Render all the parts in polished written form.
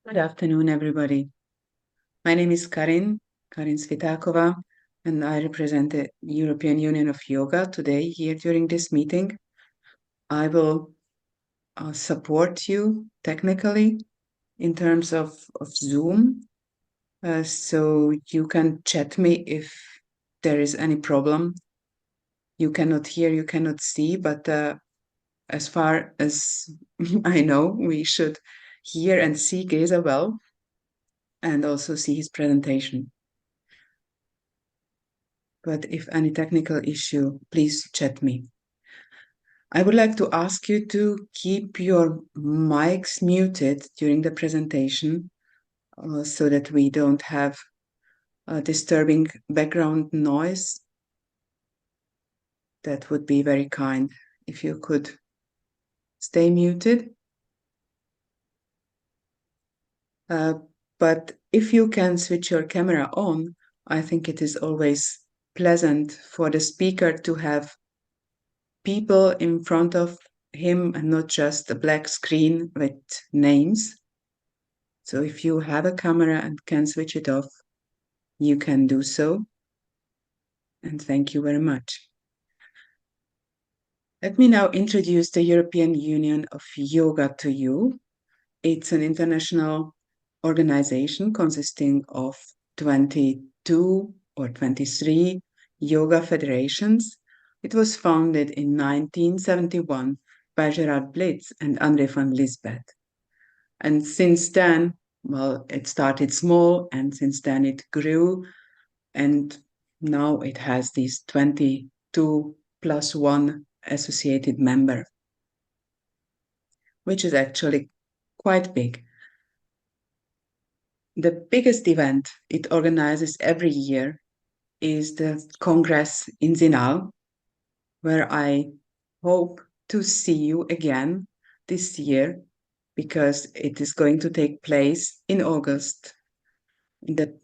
Good afternoon, everybody. My name is Karin Svitakova, and I represent the European Union of Yoga today here during this meeting. I will support you technically in terms of Zoom, so you can chat me if there is any problem. You cannot hear, you cannot see, but as far as I know, we should hear and see Geza well, and also see his presentation. But if any technical issue, please chat me. I would like to ask you to keep your mics muted during the presentation so that we don't have disturbing background noise. That would be very kind if you could stay muted. But if you can switch your camera on, I think it is always pleasant for the speaker to have people in front of him and not just a black screen with names. So if you have a camera and can switch it off, you can do so. And thank you very much. Let me now introduce the European Union of Yoga to you. It's an international organization consisting of 22 or 23 yoga federations. It was founded in 1971 by Gerard Blitz and André van Lisbeth. And since then, well, it started small, and since then it grew, and now it has these 22 plus 1 associated member, which is actually quite big. The biggest event it organizes every year is the Congress in Zinal, where I hope to see you again this year, because it is going to take place in August. The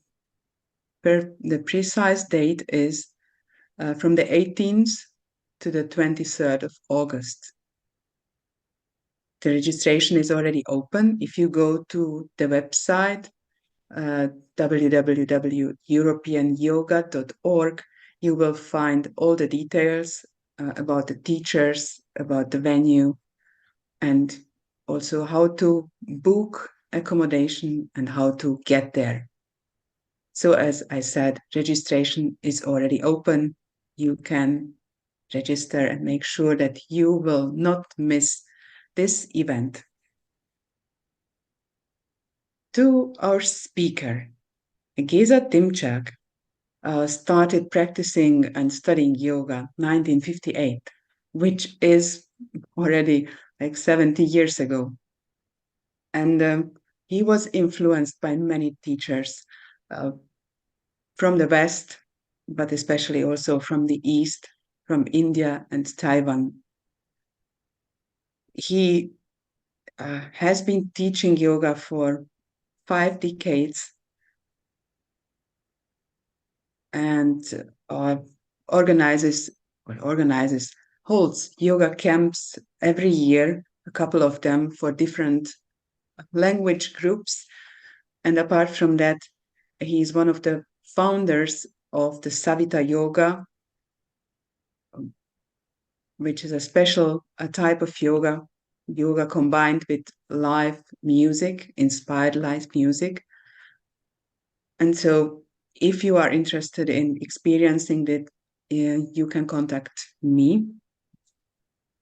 precise date is from the 18th to the 23rd of August. The registration is already open. If you go to the website, www.europeanyoga.org, you will find all the details about the teachers, about the venue, and also how to book accommodation and how to get there. So as I said, registration is already open. You can register and make sure that you will not miss this event. To our speaker, Geza Timcak started practicing and studying yoga 1958, which is already like 70 years ago. And he was influenced by many teachers from the West, but especially also from the East, from India and Taiwan. He has been teaching yoga for 5 decades and holds yoga camps every year, a couple of them for different language groups. And apart from that, he is one of the founders of the Savita yoga, which is a special type of yoga combined with live music, inspired live music. And so if you are interested in experiencing that, you can contact me,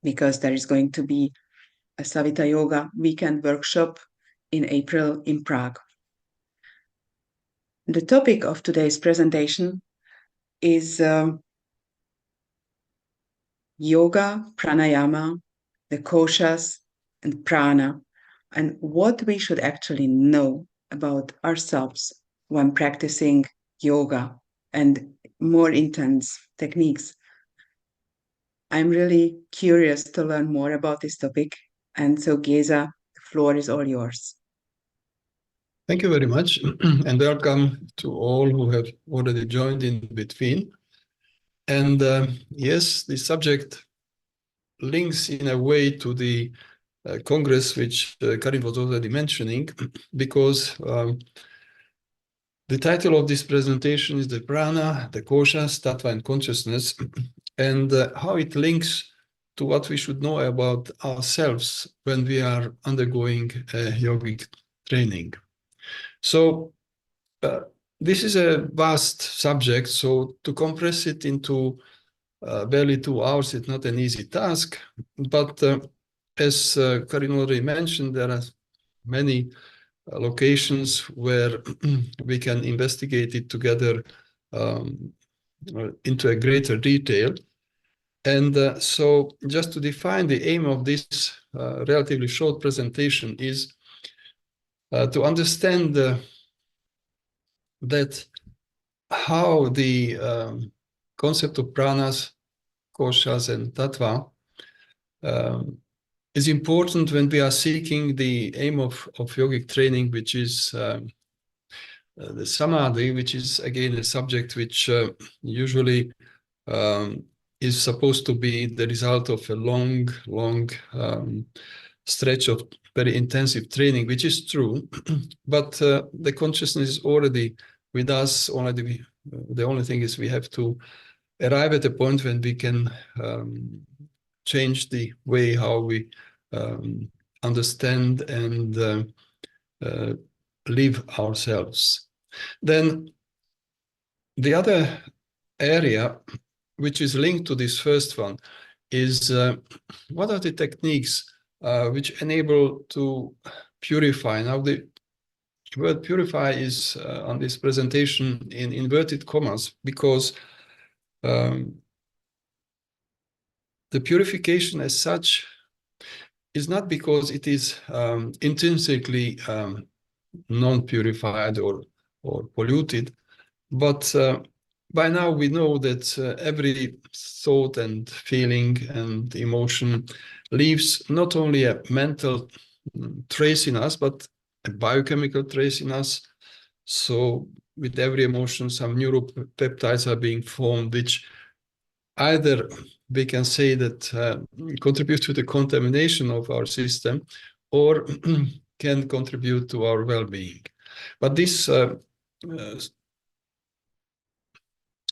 because there is going to be a Savita Yoga weekend workshop in April in Prague. The topic of today's presentation is yoga, pranayama, the koshas, and prana, and what we should actually know about ourselves when practicing yoga and more intense techniques. I'm really curious to learn more about this topic, and so Geza, the floor is all yours. Thank you very much, and welcome to all who have already joined in between. And yes, the subject links in a way to the congress, which Karin was already mentioning, because the title of this presentation is the Prana, the koshas, tattva, and consciousness, and how it links to what we should know about ourselves when we are undergoing yogic training. So this is a vast subject, so to compress it into barely 2 hours, it's not an easy task, but as Karin already mentioned, there are many locations where we can investigate it together into a greater detail. And so just to define the aim of this relatively short presentation is to understand that how the concept of pranas, koshas, and tattva is important when we are seeking the aim of yogic training, which is the samadhi, which is again a subject which usually is supposed to be the result of a long stretch of very intensive training, which is true, but the consciousness is already with us. Already, the only thing is we have to arrive at a point when we can change the way how we understand and live ourselves. Then the other area which is linked to this first one is what are the techniques which enable to purify. Now the word purify is on this presentation in inverted commas because the purification as such is not because it is intrinsically non-purified or polluted, but by now we know that every thought and feeling and emotion leaves not only a mental trace in us, but a biochemical trace in us. So with every emotion, some neuropeptides are being formed, which either we can say that contribute to the contamination of our system or can contribute to our well-being. But this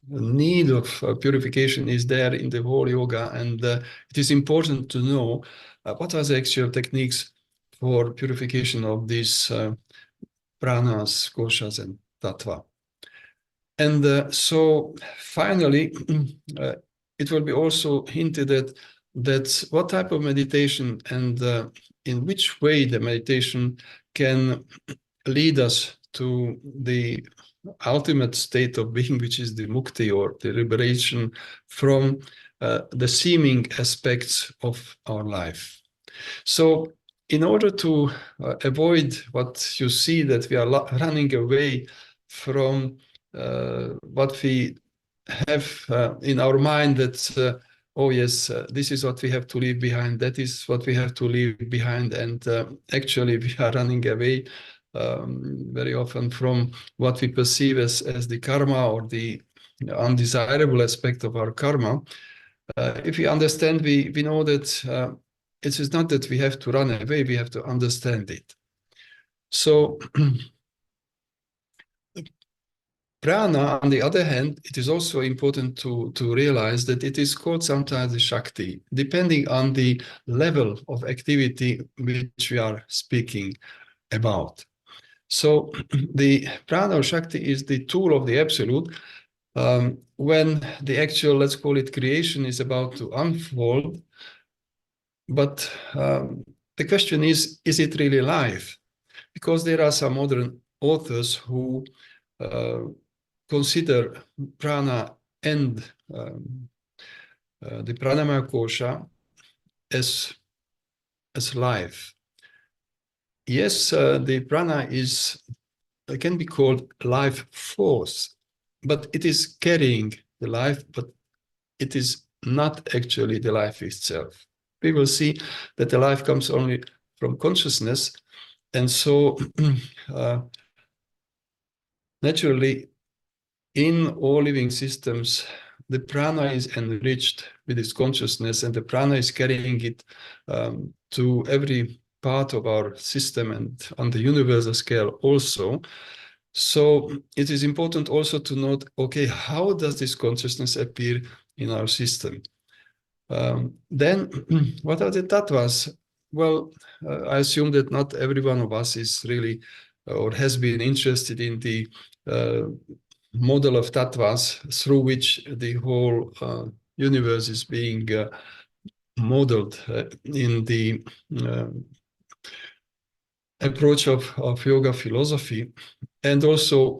need of purification is there in the whole yoga, and it is important to know what are the actual techniques for purification of these pranas, koshas, and tattva. And so finally, it will be also hinted at that what type of meditation and in which way the meditation can lead us to the ultimate state of being, which is the mukti, or the liberation from the seeming aspects of our life. So in order to avoid what you see, that we are running away from what we have in our mind, that oh yes, this is what we have to leave behind, that is what we have to leave behind, and actually we are running away very often from what we perceive as the karma, or the undesirable aspect of our karma. If we understand, we know that it is not that we have to run away, we have to understand it. So prana, on the other hand, it is also important to realize that it is called sometimes the Shakti, depending on the level of activity which we are speaking about. So the prana or Shakti is the tool of the Absolute when the actual, let's call it, creation is about to unfold. But the question is it really life? Because there are some modern authors who consider prana and the Pranayama kosha as life. Yes, the prana can be called life force, but it is carrying the life, but it is not actually the life itself. We will see that the life comes only from consciousness, and so naturally in all living systems the prana is enriched with its consciousness, and the prana is carrying it to every part of our system and on the universal scale also. So it is important also to note, okay, how does this consciousness appear in our system? Then, what are the tattvas? Well, I assume that not every one of us is really or has been interested in the model of tattvas through which the whole universe is being modeled in the approach of yoga philosophy. And also,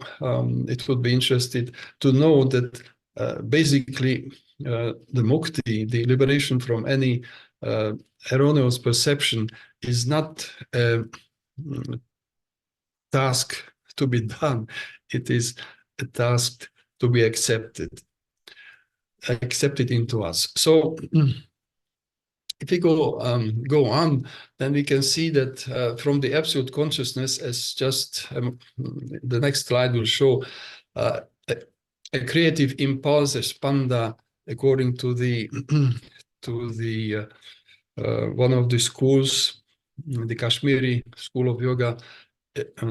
it would be interesting to know that basically the mukti, the liberation from any erroneous perception, is not a task to be done. It is a task to be accepted into us. So if we go on, then we can see that from the absolute consciousness, as just the next slide will show, a creative impulse, a spanda, according to the one of the schools, the Kashmiri school of yoga,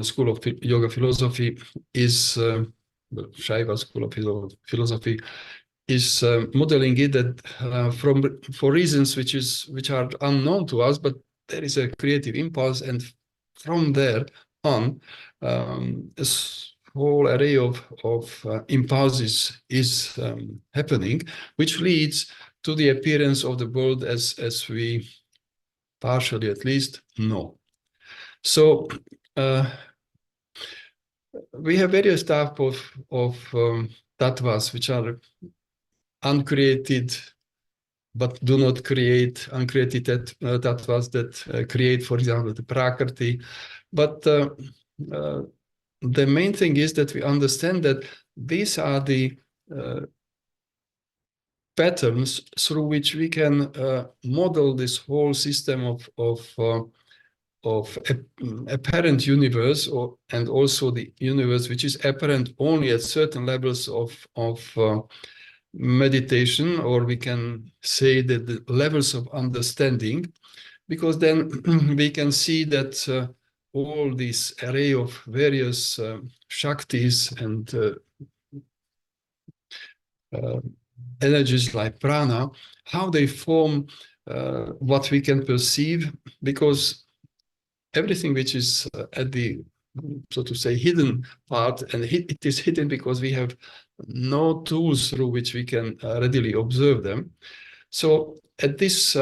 school of yoga philosophy is the Shaiva school of philosophy is modeling it that for reasons which are unknown to us, but there is a creative impulse, and from there on, this whole array of impulses is happening, which leads to the appearance of the world as we partially at least know. So we have various types of tattvas which are uncreated but do not create, uncreated tattvas that create, for example, the prakriti. But the main thing is that we understand that these are the patterns through which we can model this whole system of apparent universe, and also the universe which is apparent only at certain levels of meditation, or we can say that the levels of understanding, because then we can see that all this array of various shaktis and energies like prana, how they form what we can perceive, because everything which is at the, so to say, hidden part, and it is hidden because we have no tools through which we can readily observe them. So at this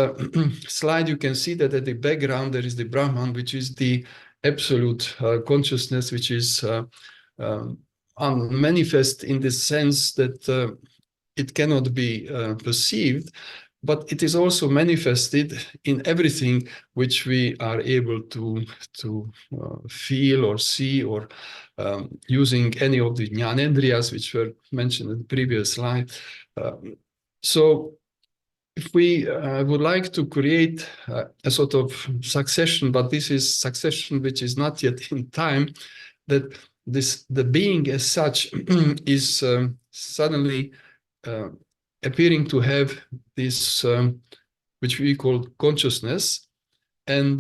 slide, you can see that at the background, there is the Brahman, which is the absolute consciousness, which is unmanifest in the sense that it cannot be perceived, but it is also manifested in everything which we are able to feel or see, or using any of the jnanendriyas which were mentioned in the previous slide. So if we would like to create a sort of succession, but this is succession which is not yet in time, that the being as such is suddenly appearing to have this, which we call consciousness. And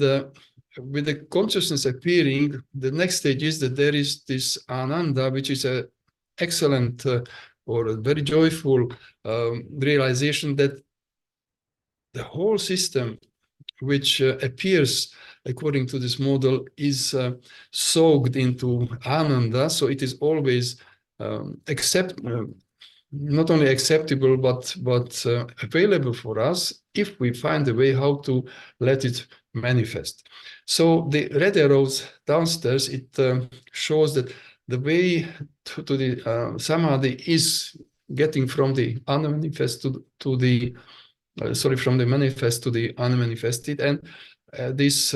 with the consciousness appearing, the next stage is that there is this ananda, which is an excellent or a very joyful realization that the whole system which appears according to this model is soaked into ananda. So it is always not only acceptable, but available for us if we find a way how to let it manifest. So the red arrows downstairs, it shows that the way to the samadhi is getting from the unmanifest to the from the manifest to the unmanifested, and this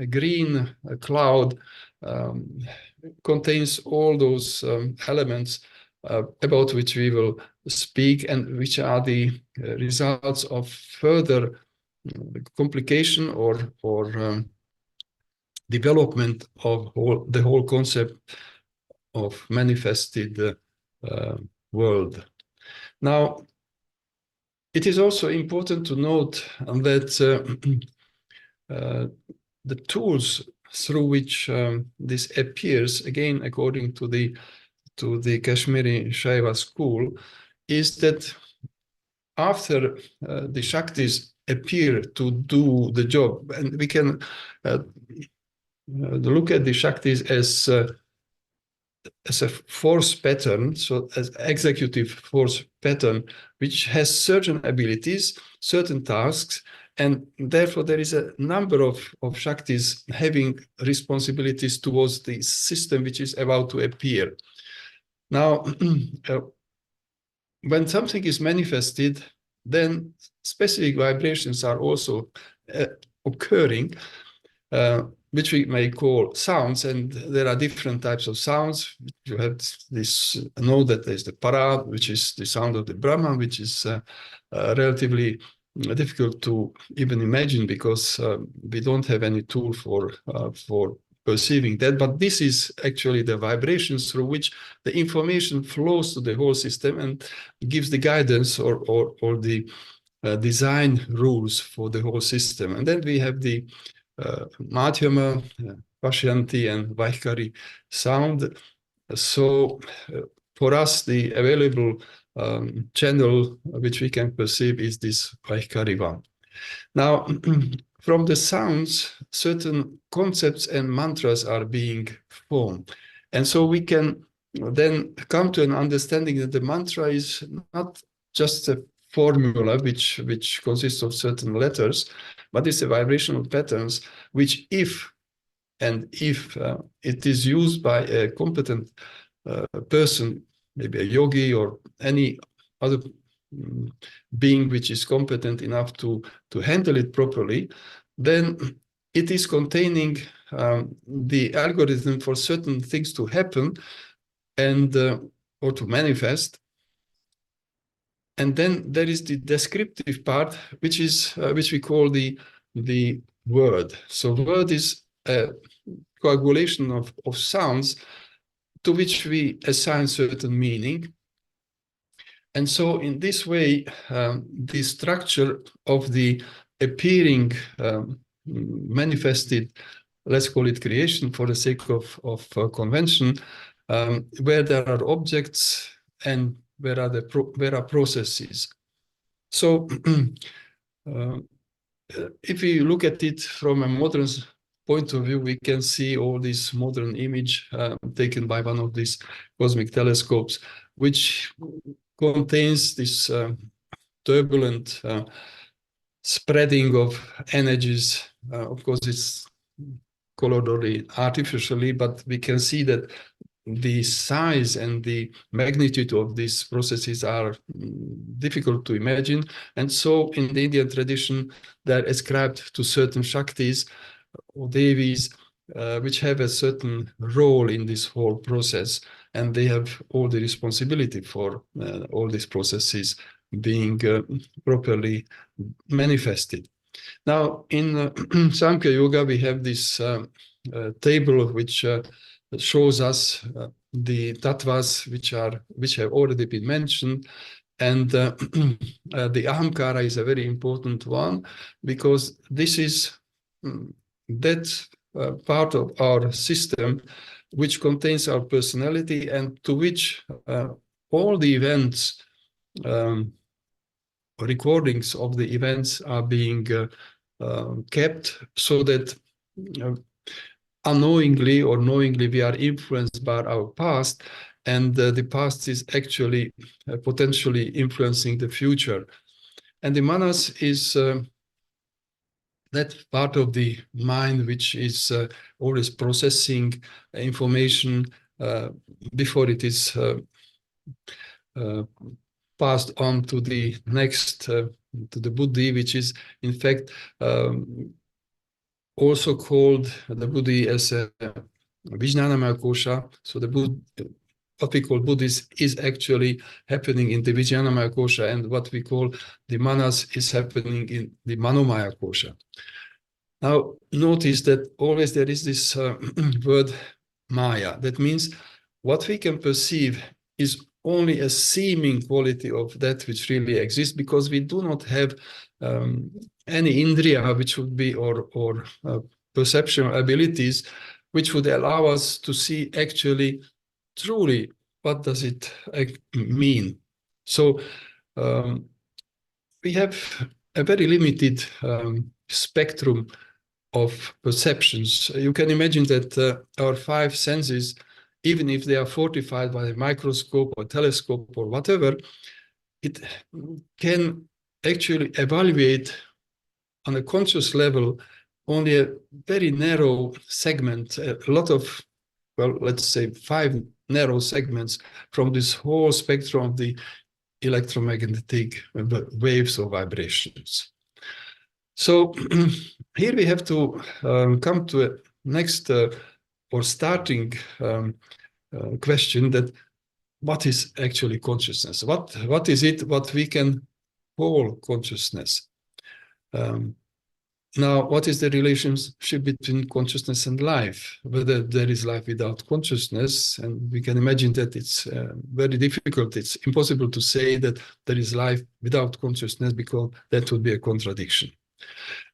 green cloud contains all those elements about which we will speak, and which are the results of further complication or development of the whole concept of manifested world. Now, it is also important to note that the tools through which this appears, again, according to the Kashmiri Shaiva school, is that after the Shaktis appear to do the job, and we can look at the Shaktis as a force pattern, so as executive force pattern, which has certain abilities, certain tasks, and therefore there is a number of Shaktis having responsibilities towards the system which is about to appear. Now, when something is manifested, then specific vibrations are also occurring, which we may call sounds, and there are different types of sounds. You have this, know that there's the para, which is the sound of the Brahman, which is relatively difficult to even imagine because we don't have any tool for perceiving that. But this is actually the vibrations through which the information flows to the whole system and gives the guidance or the design rules for the whole system. And then we have the Madhyama, Pashyanti, and Vaikari sound. So for us, the available channel which we can perceive is this Vaikari one. Now, from the sounds, certain concepts and mantras are being formed. And so we can then come to an understanding that the mantra is not just a formula which consists of certain letters, but it's a vibrational patterns which if it is used by a competent person, maybe a yogi or any other being which is competent enough to handle it properly, then it is containing the algorithm for certain things to happen and or to manifest. And then there is the descriptive part, which is which we call the word. So word is a coagulation of sounds to which we assign certain meaning. And so in this way, the structure of the appearing manifested, let's call it creation for the sake of convention, where there are objects and where are processes. So if we look at it from a modern point of view, we can see all this modern image taken by one of these cosmic telescopes, which contains this turbulent spreading of energies. Of course, it's colored only artificially, but we can see that the size and the magnitude of these processes are difficult to imagine. And so in the Indian tradition, they're ascribed to certain Shaktis or Devis, which have a certain role in this whole process. And they have all the responsibility for all these processes being properly manifested. Now, in Samkhya Yoga, we have this table which shows us the tattvas which have already been mentioned, and the ahamkara is a very important one because this is that part of our system which contains our personality and to which all the events, recordings of the events are being kept, so that unknowingly or knowingly we are influenced by our past, and the past is actually potentially influencing the future. And the manas is that part of the mind which is always processing information before it is passed on to the next, to the buddhi, which is in fact also called the buddhi as a Vijnana kosha. So the what we call buddhis is actually happening in the Vijnana kosha, and what we call the manas is happening in the manomaya kosha. Now, notice that always there is this word maya. That means what we can perceive is only a seeming quality of that which really exists, because we do not have any indriya which would be, or perception abilities which would allow us to see actually truly what does it mean. So we have a very limited spectrum of perceptions. You can imagine that our five senses, even if they are fortified by a microscope or telescope or whatever, it can actually evaluate on a conscious level only a very narrow segment, a lot of, well, let's say 5 narrow segments from this whole spectrum of the electromagnetic waves or vibrations. So here we have to come to a next or starting question, that what is actually consciousness? What is it what we can call consciousness? Now, what is the relationship between consciousness and life? Whether there is life without consciousness, and we can imagine that it's very difficult. It's impossible to say that there is life without consciousness, because that would be a contradiction.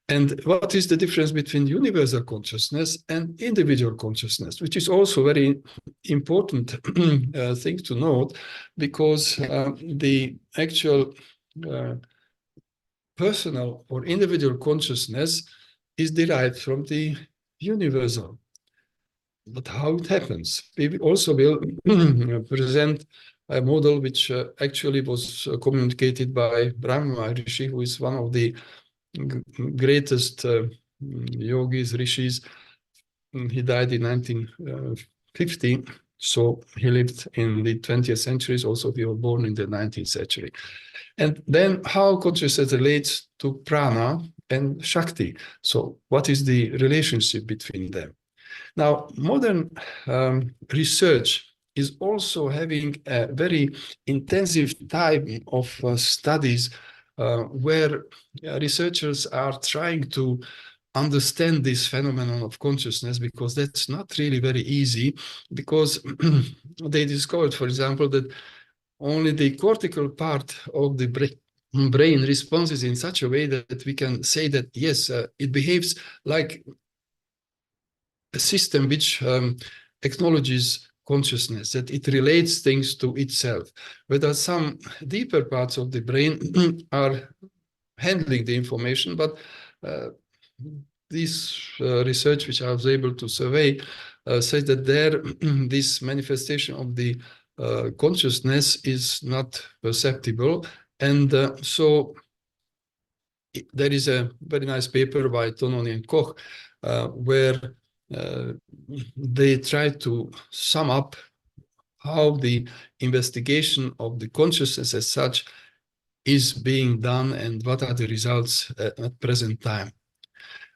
And what is the difference between universal consciousness and individual consciousness, which is also very important thing to note, because the actual personal or individual consciousness is derived from the universal. But how it happens? We also will present a model which actually was communicated by Ramana Maharishi, who is one of the greatest yogis, rishis. He died in 1950, so he lived in the 20th century. Also, he was born in the 19th century. And then how consciousness relates to prana and shakti. So what is the relationship between them? Now, modern research is also having a very intensive type of studies where researchers are trying to understand this phenomenon of consciousness, because that's not really very easy, because they discovered, for example, that only the cortical part of the brain responds in such a way that we can say that, yes, it behaves like a system which acknowledges consciousness, that it relates things to itself. Whereas some deeper parts of the brain are handling the information, but this research which I was able to survey says that there this manifestation of the consciousness is not perceptible. And so there is a very nice paper by Tononi and Koch where they try to sum up how the investigation of the consciousness as such is being done and what are the results at present time.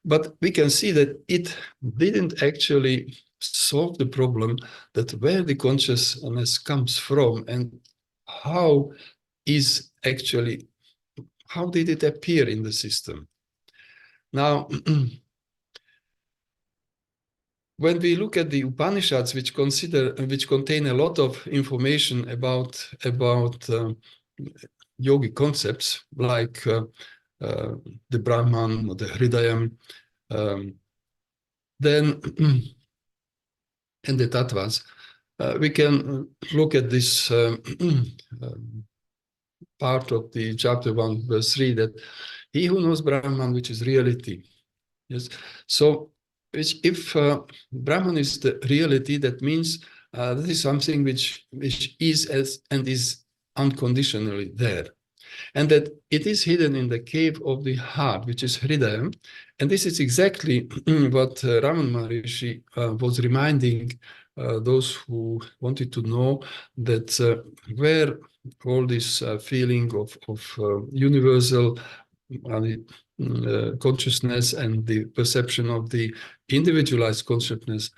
But we can see that it didn't actually solve the problem that where the consciousness comes from and how is actually, how did it appear in the system? Now, when we look at the Upanishads, which contain a lot of information about yogic concepts like the Brahman or the Hridayam, then and the tattvas, we can look at this part of the chapter 1, verse 3, that he who knows Brahman, which is reality. Yes. So if Brahman is the reality, that means this is something which is as and is unconditionally there. And that it is hidden in the cave of the heart, which is Hridayam. And this is exactly what Ramana Maharishi was reminding those who wanted to know, that where all this feeling of universal consciousness and the perception of the individualized consciousness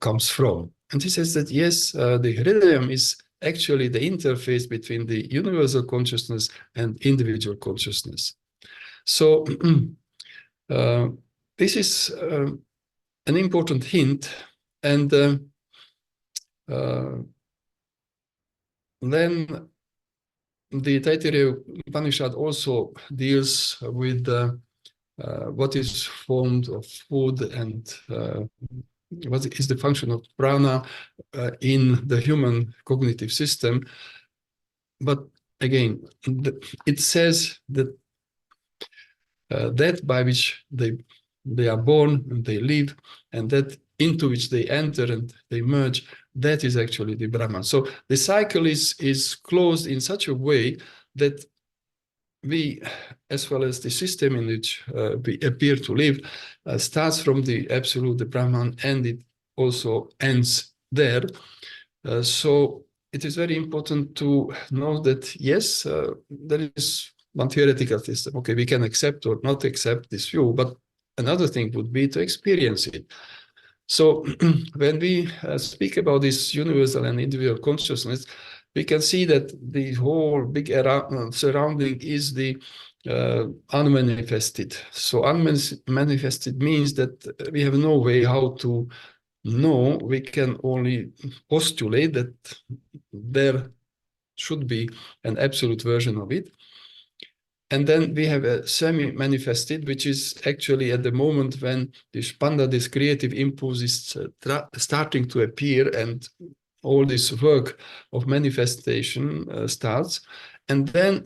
comes from. And he says that, yes, the Hridayam is actually the interface between the universal consciousness and individual consciousness. So this is an important hint. And then the Taittiriya Upanishad also deals with what is formed of food and what is the function of prana in the human cognitive system. But again, it says that that by which they are born and they live, and that into which they enter and they merge, that is actually the Brahman. So the cycle is closed in such a way that we, as well as the system in which we appear to live, starts from the absolute, the Brahman, and it also ends there. So it is very important to know that, yes, there is one theoretical system. Okay, we can accept or not accept this view, but another thing would be to experience it. So when we speak about this universal and individual consciousness, we can see that the whole big surrounding is the unmanifested. So unmanifested means that we have no way how to know. We can only postulate that there should be an absolute version of it. And then we have a semi-manifested, which is actually at the moment when the spanda, this creative impulse, is starting to appear, and all this work of manifestation starts. And then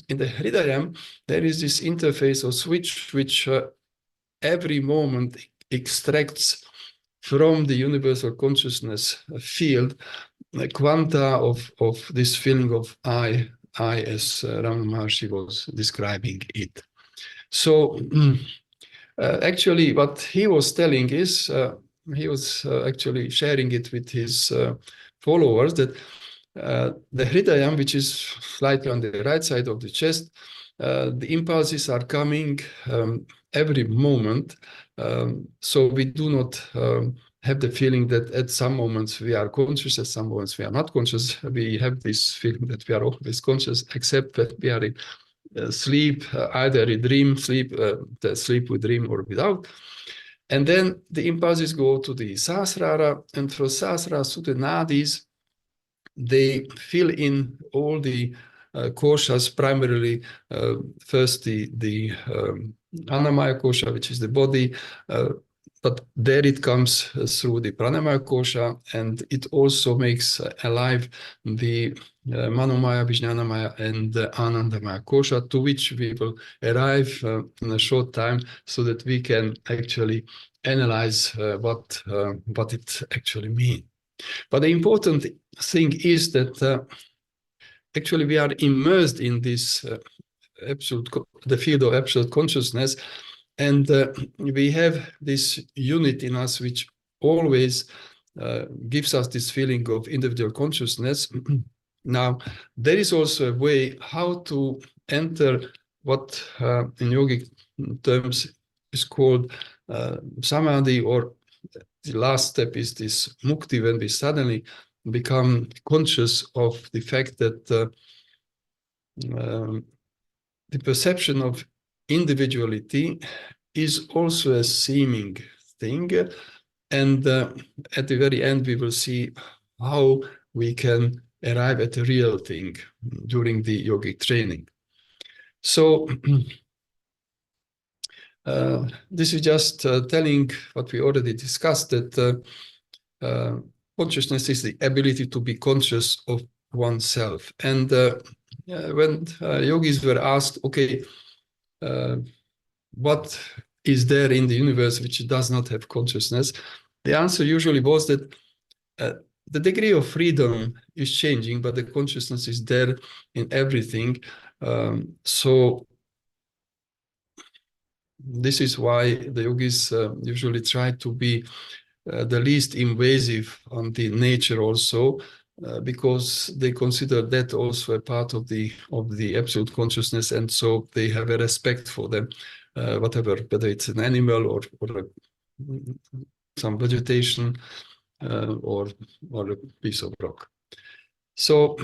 in the Hridayam, there is this interface or switch which every moment extracts from the universal consciousness field quanta of this feeling of I, as Ramana Maharishi was describing it. So actually what he was telling is, he was actually sharing it with his followers, that the Hridayam, which is slightly on the right side of the chest, the impulses are coming every moment. So we do not have the feeling that at some moments we are conscious, at some moments we are not conscious. We have this feeling that we are always conscious, except that we are in sleep, either in dream, sleep with dream or without. And then the impulses go to the Sahasrara, and from Sahasrara to the nadis, they fill in all the koshas, primarily first the Annamaya kosha, which is the body, but there it comes through the Pranayama kosha, and it also makes alive the Manomaya, Vijnanamaya, and the Anandamaya kosha, to which we will arrive in a short time, so that we can actually analyze what it actually means. But the important thing is that actually we are immersed in this the field of absolute consciousness, and we have this unit in us which always gives us this feeling of individual consciousness. Now, there is also a way how to enter what in yogic terms is called samadhi, or the last step is this mukti, when we suddenly become conscious of the fact that the perception of individuality is also a seeming thing. And at the very end, we will see how we can arrive at a real thing during the yogic training. So this is just telling what we already discussed, that consciousness is the ability to be conscious of oneself. And when yogis were asked, okay, what is there in the universe which does not have consciousness, the answer usually was that the degree of freedom is changing, but the consciousness is there in everything. So this is why the yogis usually try to be the least invasive on the nature also, because they consider that also a part of the absolute consciousness, and so they have a respect for them, whatever, whether it's an animal or some vegetation or a piece of rock. So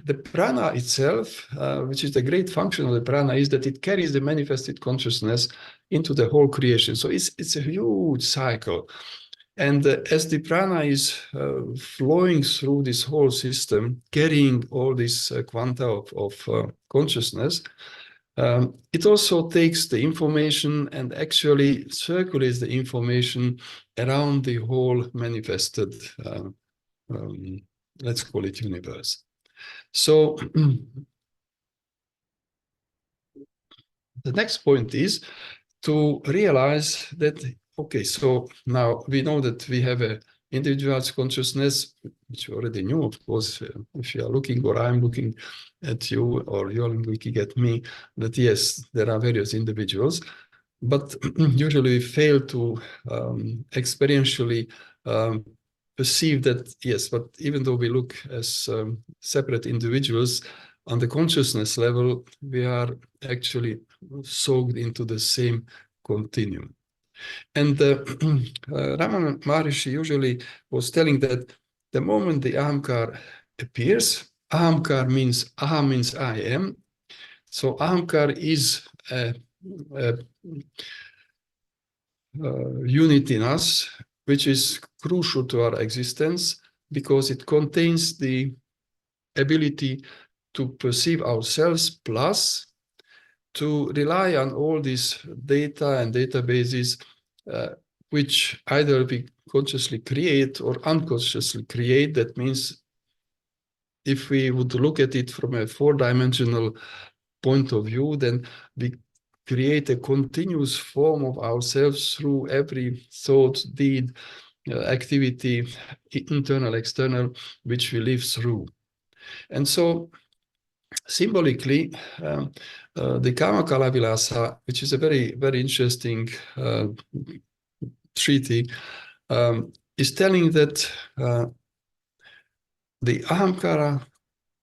the prana itself, which is the great function of the prana, is that it carries the manifested consciousness into the whole creation. So it's a huge cycle. And as the prana is flowing through this whole system, carrying all this quanta of consciousness, it also takes the information and actually circulates the information around the whole manifested, let's call it universe. So the next point is to realize that, okay, so now we know that we have a individual's consciousness, which you already knew, of course, if you are looking or I'm looking at you or you're looking at me, that yes, there are various individuals, but usually we fail to experientially perceive that, yes, but even though we look as separate individuals, on the consciousness level, we are actually soaked into the same continuum. And Ramana Maharishi usually was telling that the moment the ahamkara appears, ahamkara means aham means I am. So ahamkara is a unit in us, which is crucial to our existence because it contains the ability to perceive ourselves, plus to rely on all these data and databases, which either we consciously create or unconsciously create. That means if we would look at it from a four-dimensional point of view, then we create a continuous form of ourselves through every thought, deed, activity, internal, external, which we live through. And so symbolically, the Karma Vilasa, which is a very, very interesting treaty, is telling that the ahamkara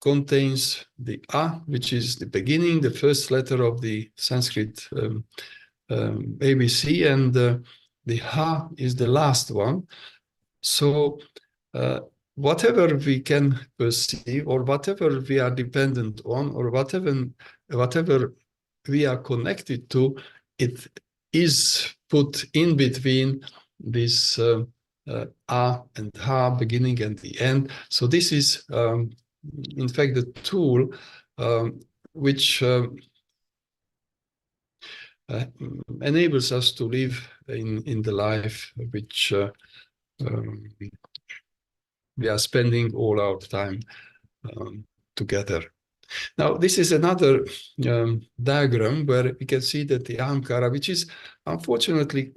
contains the A, which is the beginning, the first letter of the Sanskrit ABC, and the Ha is the last one. So whatever we can perceive, or whatever we are dependent on, or whatever we are connected to, it is put in between this A and Ha, beginning and the end. So this is, in fact, the tool which enables us to live in the life which we are spending all our time together. Now, this is another diagram where we can see that the ahamkara, which is unfortunately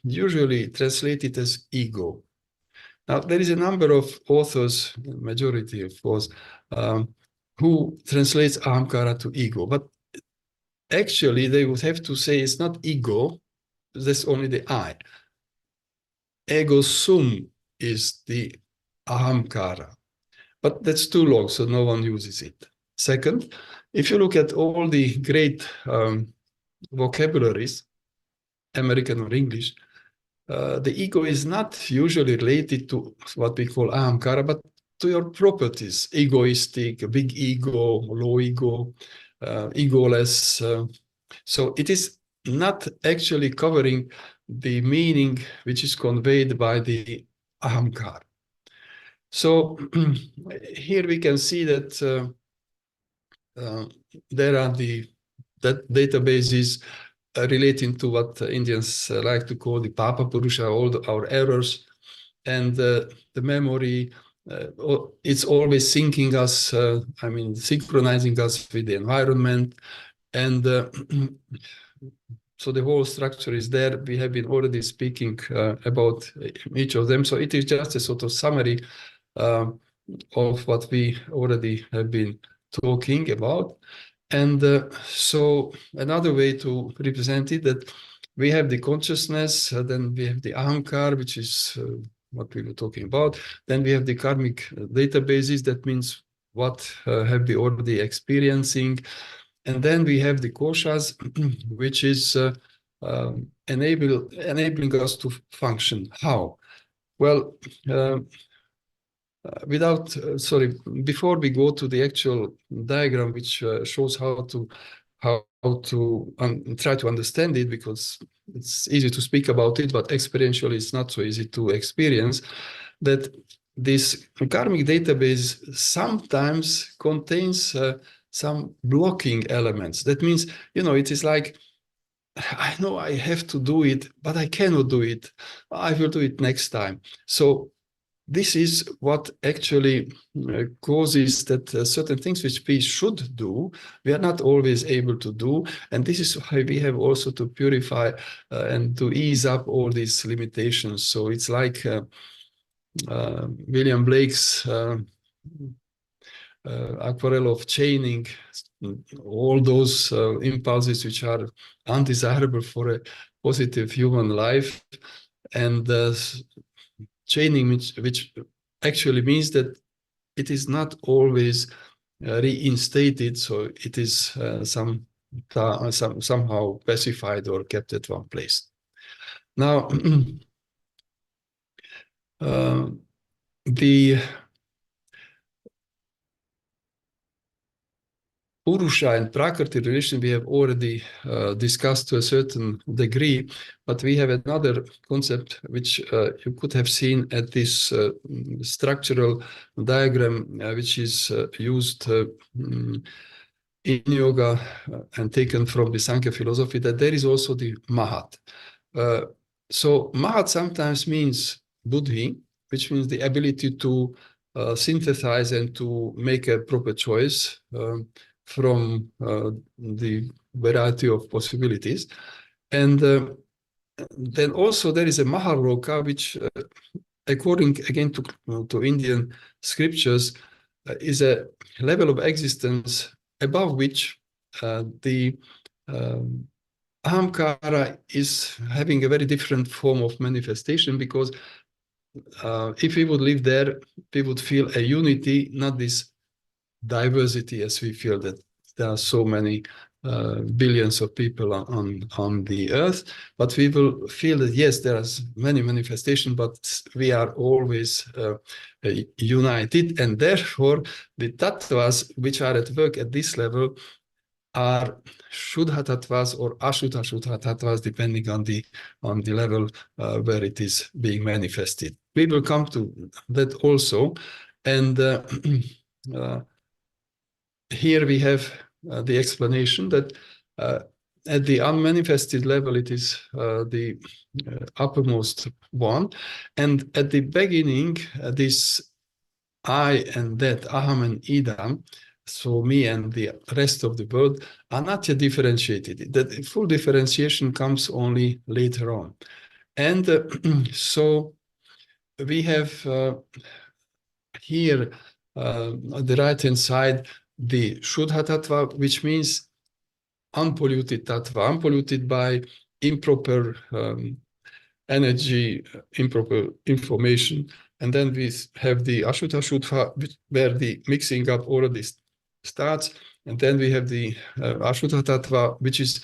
usually translated as ego. Now, there is a number of authors, majority of course, who translates ahamkara to ego, but actually they would have to say it's not ego, that's only the I. Ego sum is the ahamkara, but that's too long, so no one uses it. Second, if you look at all the great vocabularies, American or English, the ego is not usually related to what we call ahamkara, but to your properties: egoistic, big ego, low ego, egoless. So it is not actually covering the meaning which is conveyed by the ahamkara. So here we can see that there are that databases relating to what Indians like to call the Papa Purusha, all our errors, and the memory. It's always syncing us, synchronizing us with the environment. And so the whole structure is there. We have been already speaking about each of them. So it is just a sort of summary of what we already have been talking about. And so another way to represent it, that we have the consciousness, then we have the ahamkara, which is what we were talking about. Then we have the karmic databases, that means what have we already experiencing. And then we have the koshas, which is enabling us to function. How? Well, before we go to the actual diagram, which shows how to try to understand it, because it's easy to speak about it, but experientially it's not so easy to experience, that this karmic database sometimes contains some blocking elements. That means, it is like, I know I have to do it, but I cannot do it. I will do it next time. So this is what actually causes that certain things which we should do, we are not always able to do. And this is why we have also to purify and to ease up all these limitations. So it's like William Blake's aquarelle of chaining all those impulses which are undesirable for a positive human life, and chaining which actually means that it is not always reinstated, so it is somehow pacified or kept at one place. Now, the Purusha and Prakriti relation we have already discussed to a certain degree, but we have another concept which you could have seen at this structural diagram, which is used in yoga and taken from the Sankhya philosophy, that there is also the Mahat. So Mahat sometimes means Buddhi, which means the ability to synthesize and to make a proper choice from the variety of possibilities. And then also there is a Maharoka, which according again to Indian scriptures is a level of existence above which the ahamkara is having a very different form of manifestation, because if we would live there, we would feel a unity, not this diversity as we feel that there are so many billions of people on the earth, but we will feel that yes, there are many manifestations, but we are always united, and therefore the tattvas which are at work at this level are shuddha tattvas or ashuddha tattvas, depending on the level where it is being manifested. We will come to that also, and here we have the explanation that at the unmanifested level, it is the uppermost one. And at the beginning, this I and that, aham and idam, so me and the rest of the world, are not yet differentiated. That full differentiation comes only later on. And so we have here on the right-hand side, the Shuddha Tattva, which means unpolluted Tattva, unpolluted by improper energy, improper information. And then we have the Ashuddha Shuddha, where the mixing up already starts. And then we have the Ashuddha Tattva, which is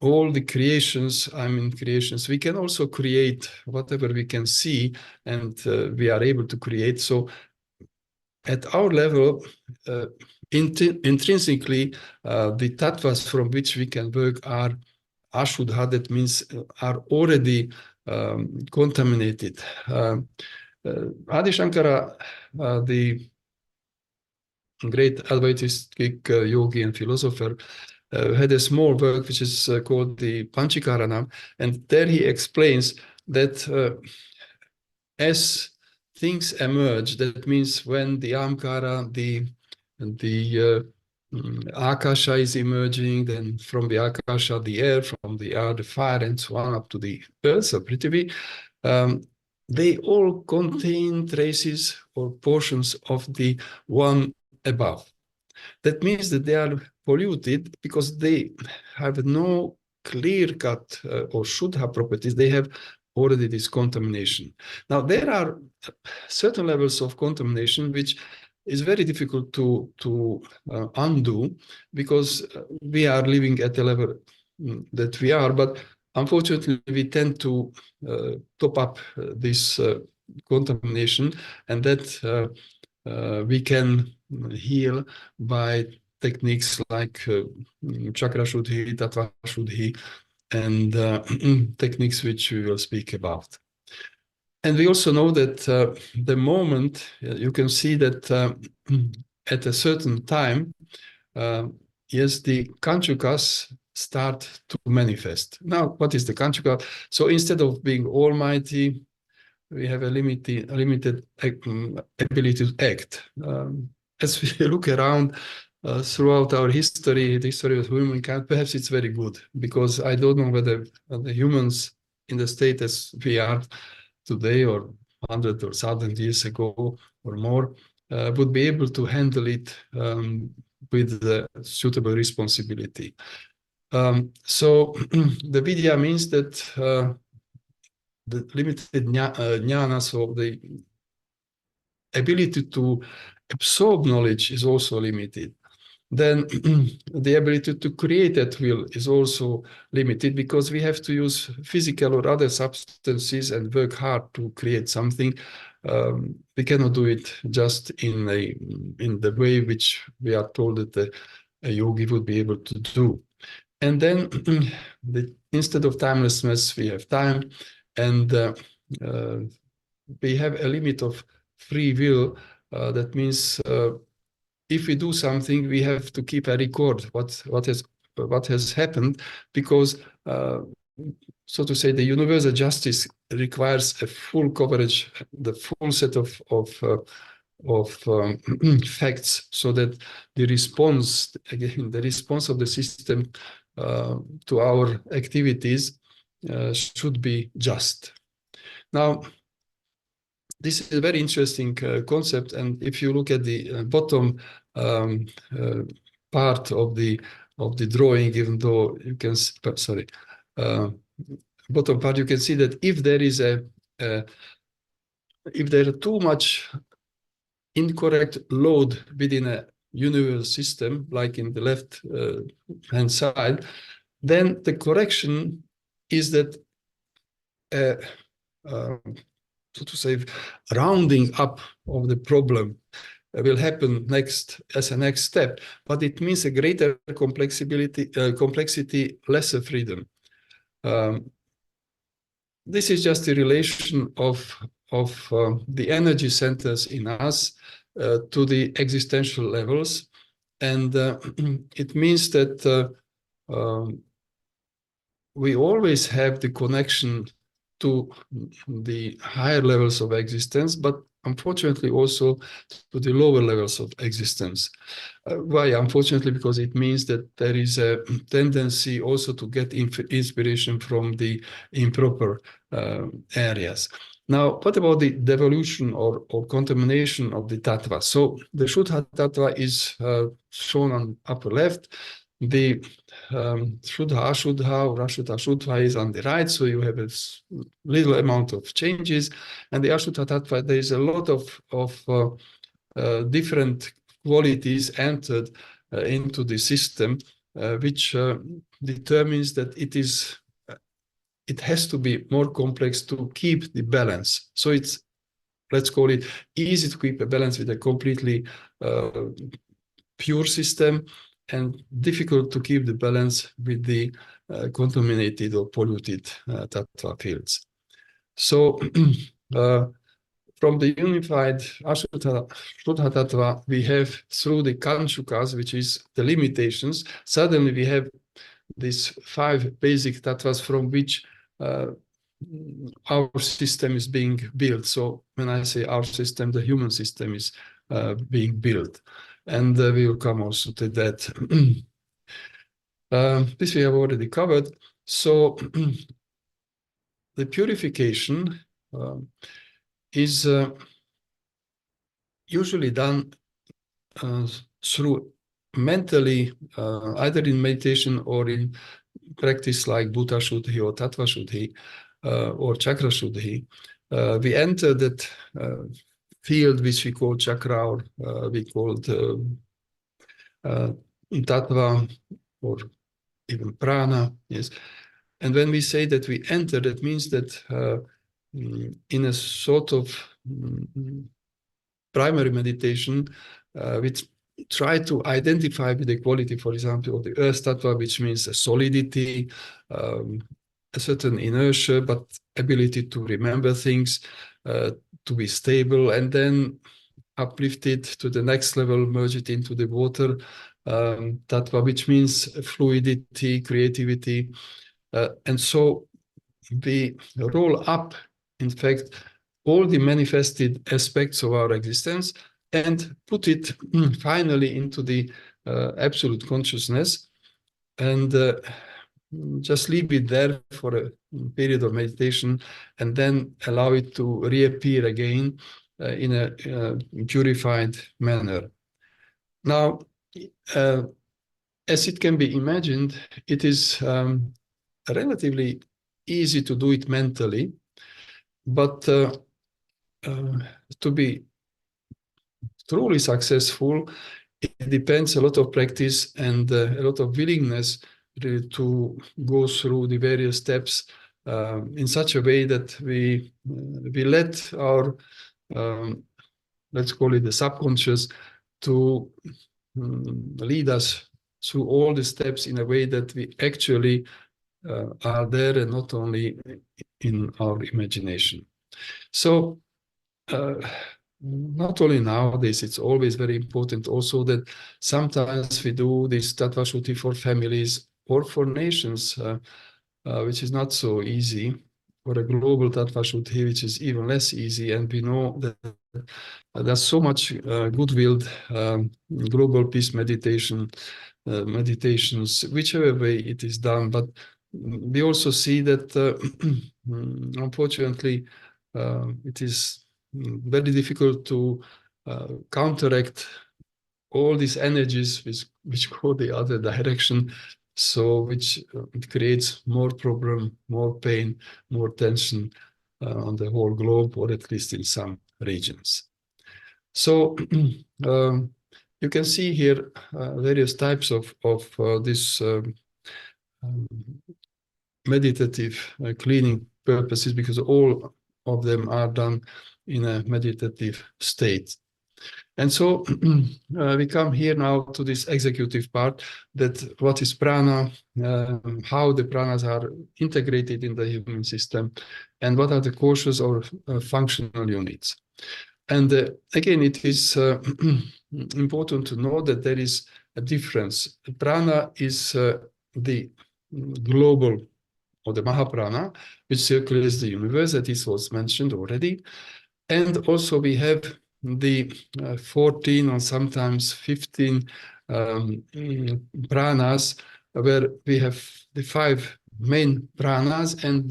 all the creations. Creations. We can also create whatever we can see, and we are able to create. So at our level, intrinsically, the tattvas from which we can work are ashuddha, that means are already contaminated. Adi Shankara, the great Advaitistic yogi and philosopher, had a small work which is called the Panchikaranam, and there he explains that as things emerge, that means when the ahamkara, the akasha is emerging, then from the akasha, the air, from the air, the fire, and so on up to the earth, so Prithvi, they all contain traces or portions of the one above. That means that they are polluted because they have no clear-cut or shuddha properties. They have already this contamination. Now, there are certain levels of contamination which is very difficult to undo, because we are living at a level that we are, but unfortunately we tend to top up this contamination, and that we can heal by techniques like chakra shuddhi, tattva shuddhi, and techniques which we will speak about. And we also know that the moment you can see that at a certain time, yes, the kanchukas start to manifest. Now, what is the kanchuka? So instead of being almighty, we have a limited ability to act. As we look around throughout our history, the history of humankind, perhaps it's very good, because I don't know whether the humans in the state as we are today or 100 or 1,000 years ago or more would be able to handle it with the suitable responsibility. So the vidya means that the limited jnana, so the ability to absorb knowledge is also limited. Then the ability to create at will is also limited, because we have to use physical or other substances and work hard to create something. We cannot do it just in the way which we are told that a yogi would be able to do. And then instead of timelessness, we have time, and we have a limit of free will. That means if we do something, we have to keep a record what has happened, because so to say, the universal justice requires a full coverage, the full set of facts, so that the response of the system to our activities should be just. Now, this is a very interesting concept, and if you look at the bottom part of the drawing, even though you can, bottom part, you can see that if there is if there are too much incorrect load within a universal system, like in the left hand side, then the correction is that so to say, rounding up of the problem will happen as a next step, but it means a greater complexity, lesser freedom. This is just a relation of the energy centers in us to the existential levels, and it means that we always have the connection to the higher levels of existence, but unfortunately also to the lower levels of existence. Why? Unfortunately, because it means that there is a tendency also to get inspiration from the improper areas. Now, what about the devolution or contamination of the tattva? So the Shuddha tattva is shown on upper left. The Shuddha, Ashuddha, or Ashuddha, Ashuddha is on the right, so you have a little amount of changes. And the Ashuddha tattva, there is a lot of different qualities entered into the system, which determines that it has to be more complex to keep the balance. So it's, let's call it, easy to keep a balance with a completely pure system, and difficult to keep the balance with the contaminated or polluted tattva fields. So from the unified Ashuddha tattva, we have, through the kanchukas, which is the limitations, suddenly we have these 5 basic tattvas from which our system is being built. So when I say our system, the human system is being built. And we will come also to that. This we have already covered. So the purification is usually done through mentally, either in meditation or in practice like Bhuta Shuddhi or Tattva Shuddhi or Chakra Shuddhi. We enter that field which we call chakra, or we called tattva, or even prana. Yes, and when we say that we enter, that means that in a sort of primary meditation, which try to identify with the quality, for example, of the earth tattva, which means a solidity, a certain inertia, but ability to remember things, to be stable, and then uplift it to the next level, merge it into the water tattva, which means fluidity, creativity. And so we roll up, in fact, all the manifested aspects of our existence and put it finally into the absolute consciousness, and just leave it there for a period of meditation, and then allow it to reappear again in a purified manner. Now, as it can be imagined, it is relatively easy to do it mentally, but to be truly successful, it depends a lot of practice and a lot of willingness to go through the various steps in such a way that we let our, let's call it the subconscious, to lead us through all the steps in a way that we actually are there and not only in our imagination. So not only nowadays, it's always very important also that sometimes we do this tattva shuddhi for families or for nations, which is not so easy, or a global tattva shuddhi, which is even less easy. And we know that there's so much good-willed global peace meditations, whichever way it is done. But we also see that, unfortunately, it is very difficult to counteract all these energies which go the other direction, so which it creates more problem, more pain, more tension on the whole globe, or at least in some regions. So you can see here various types of this meditative cleaning purposes, because all of them are done in a meditative state. And so we come here now to this executive part, that what is prana, how the pranas are integrated in the human system, and what are the koshas or functional units. And again, it is important to know that there is a difference. Prana is the global, or the Mahaprana, which circulates the universe, that is was mentioned already. And also we have the 14 or sometimes 15 pranas, where we have the 5 main pranas and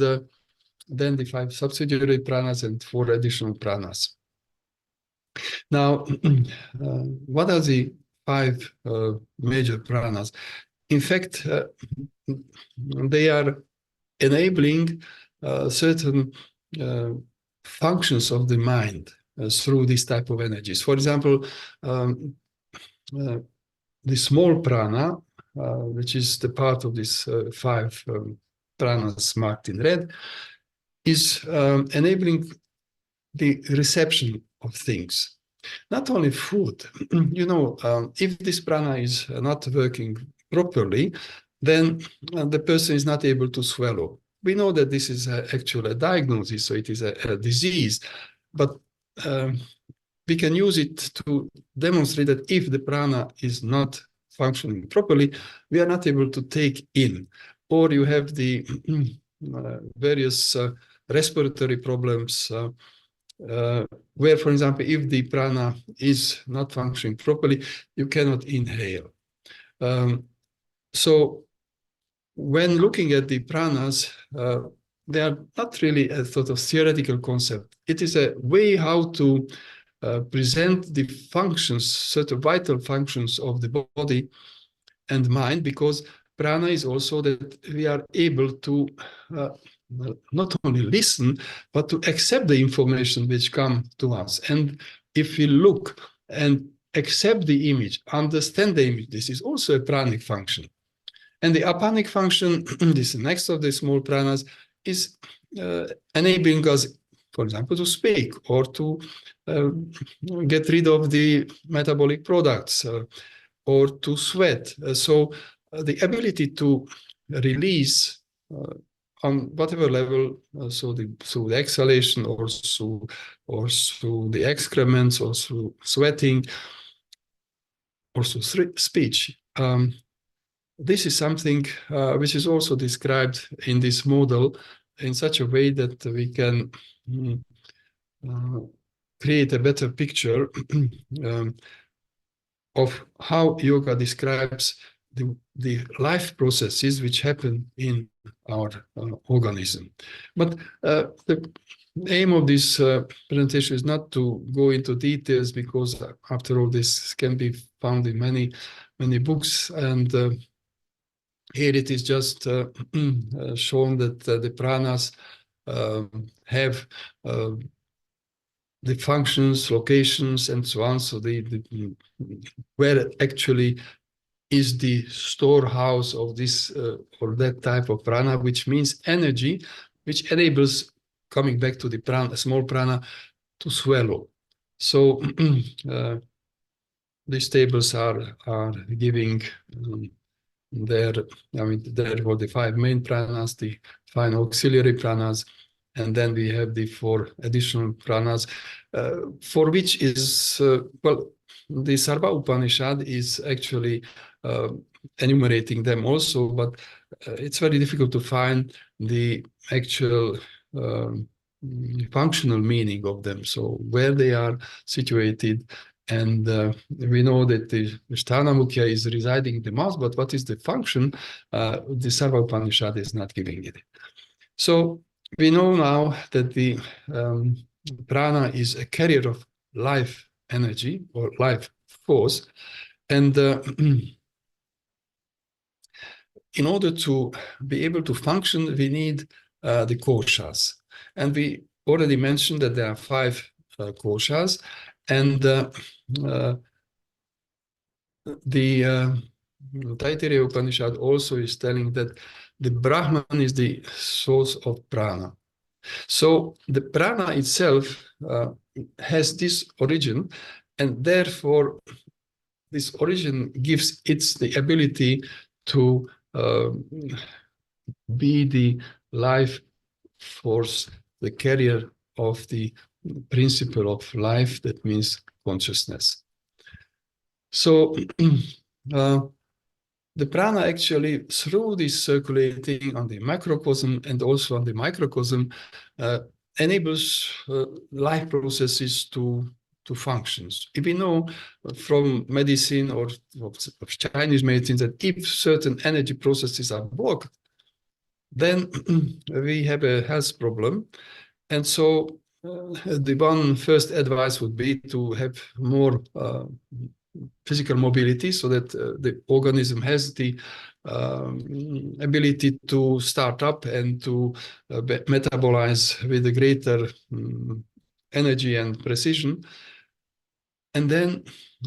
then the 5 subsidiary pranas and 4 additional pranas. Now, what are the 5 major pranas? In fact, they are enabling certain functions of the mind through this type of energies. For example, the small prana, which is the part of these 5 pranas marked in red, is enabling the reception of things. Not only food. You know, if this prana is not working properly, then the person is not able to swallow. We know that this is actually a diagnosis, so it is a disease, but we can use it to demonstrate that if the prana is not functioning properly, we are not able to take in. Or you have the various respiratory problems, where, for example, if the prana is not functioning properly, you cannot inhale. So when looking at the pranas, they are not really a sort of theoretical concept. It is a way how to present the functions, certain vital functions of the body and mind, because prana is also that we are able to not only listen, but to accept the information which come to us. And if we look and accept the image, understand the image, this is also a pranic function. And the apanic function, this next of the small pranas, is enabling us for example, to speak or to get rid of the metabolic products or to sweat. So the ability to release on whatever level, so through the exhalation or through the excrements or through sweating or through speech. This is something which is also described in this model in such a way that we can create a better picture of how yoga describes the life processes which happen in our organism. But the aim of this presentation is not to go into details, because after all, this can be found in many books, and here it is just shown that the pranas have the functions, locations, and so on. So where actually is the storehouse of this or that type of prana, which means energy, which enables, coming back to the prana, small prana, to swallow. So these tables are giving there were the 5 main pranas, the 5 auxiliary pranas, and then we have the 4 additional pranas, for which is, well, the Sarva Upanishad is actually enumerating them also, but it's very difficult to find the actual functional meaning of them, so where they are situated. And we know that the Sthana Mukhya is residing in the mouth, but what is the function? The Sarva Upanishad is not giving it. So we know now that the prana is a carrier of life energy or life force. And in order to be able to function, we need the koshas. And we already mentioned that there are 5 koshas. And the Taittiriya Upanishad also is telling that the Brahman is the source of prana. So the prana itself has this origin, and therefore this origin gives it the ability to be the life force, the carrier of the principle of life, that means consciousness. So the prana actually, through this circulating on the macrocosm and also on the microcosm, enables life processes to function. If we know from medicine or of Chinese medicine that if certain energy processes are blocked, then we have a health problem. And so the one first advice would be to have more physical mobility, so that the organism has the ability to start up and to metabolize with a greater energy and precision. And then